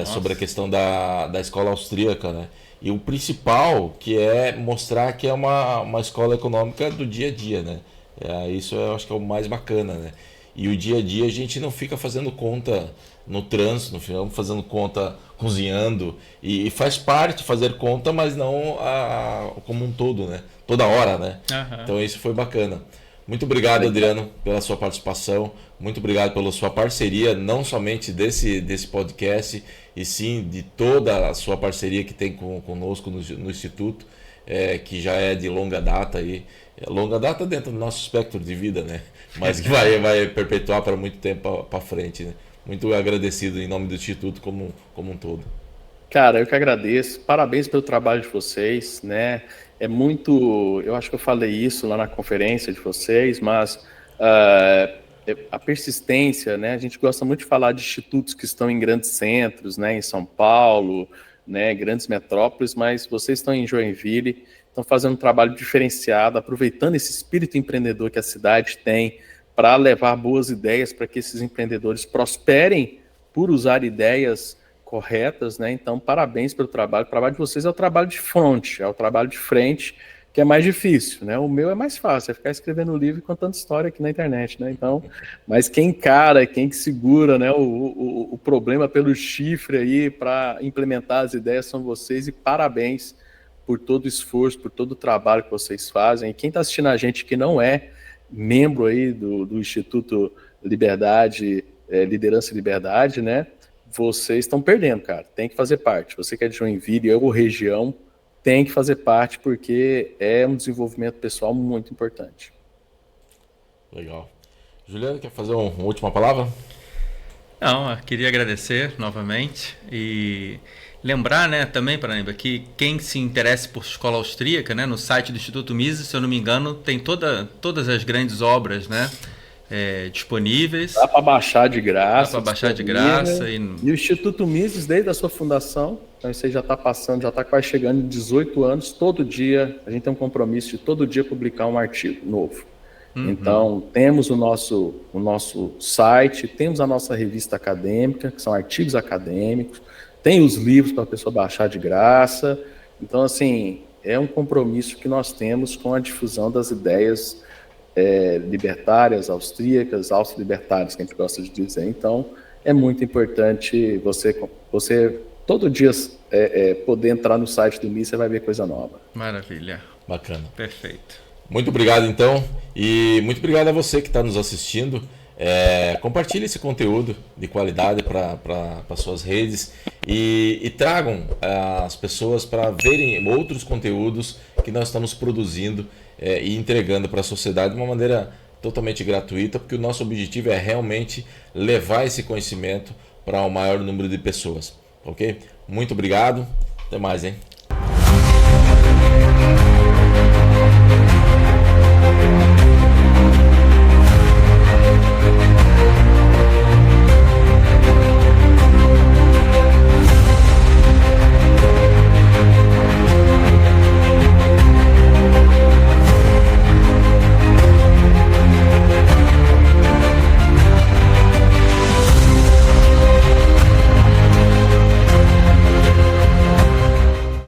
Sobre a questão da escola austríaca, né? E o principal, que é mostrar que é uma escola econômica do dia a dia, né? Isso eu acho que é o mais bacana, né? E o dia a dia a gente não fica fazendo conta no trânsito, não fica fazendo conta cozinhando. E faz parte fazer conta, mas não como um todo, né? Toda hora, né? Então isso foi bacana. Muito obrigado, Adriano, pela sua participação. Muito obrigado pela sua parceria, não somente desse podcast, e sim de toda a sua parceria que tem conosco no Instituto, que já é de longa data aí. Longa data dentro do nosso espectro de vida, né? Mas que vai perpetuar para muito tempo para frente, né? Muito agradecido em nome do Instituto como um todo. Cara, eu que agradeço. Parabéns pelo trabalho de vocês, né? Eu acho que eu falei isso lá na conferência de vocês, mas a persistência, né? A gente gosta muito de falar de institutos que estão em grandes centros, né? Em São Paulo, né? Grandes metrópoles, mas vocês estão em Joinville, estão fazendo um trabalho diferenciado, aproveitando esse espírito empreendedor que a cidade tem para levar boas ideias para que esses empreendedores prosperem por usar ideias corretas, né? Então, parabéns pelo trabalho. O trabalho de vocês é o trabalho de frente, é o trabalho de frente que é mais difícil, né? O meu é mais fácil, é ficar escrevendo livro e contando história aqui na internet, né? Então, mas quem encara, quem que segura, né, o problema pelo chifre aí para implementar as ideias são vocês, e parabéns por todo o esforço, por todo o trabalho que vocês fazem. E quem está assistindo a gente que não é membro aí do Instituto Liberdade, Liderança e Liberdade, né? Vocês estão perdendo, cara. Tem que fazer parte. Você que é de Joinville ou região, tem que fazer parte, porque é um desenvolvimento pessoal muito importante. Legal. Juliano, quer fazer uma última palavra? Não, eu queria agradecer novamente e lembrar, né, também, Paraíba, que quem se interessa por escola austríaca, né, no site do Instituto Mises, se eu não me engano, tem todas as grandes obras, né, disponíveis. Dá para baixar de graça. Dá para baixar de graça. E o Instituto Mises, desde a sua fundação, então isso aí já está passando, já está quase chegando em 18 anos, todo dia, a gente tem um compromisso de todo dia publicar um artigo novo. Então, temos o nosso site, temos a nossa revista acadêmica, que são artigos acadêmicos, tem os livros para a pessoa baixar de graça. Então, assim, é um compromisso que nós temos com a difusão das ideias libertárias, austríacas, austro-libertárias, que a gente gosta de dizer. Então, é muito importante você todo dia poder entrar no site do MIS, você vai ver coisa nova. Maravilha. Bacana. Perfeito. Muito obrigado, então, e muito obrigado a você que está nos assistindo. Compartilhe esse conteúdo de qualidade para suas redes e tragam as pessoas para verem outros conteúdos que nós estamos produzindo e entregando para a sociedade de uma maneira totalmente gratuita, porque o nosso objetivo é realmente levar esse conhecimento para o maior número de pessoas, ok? Muito obrigado, até mais, hein?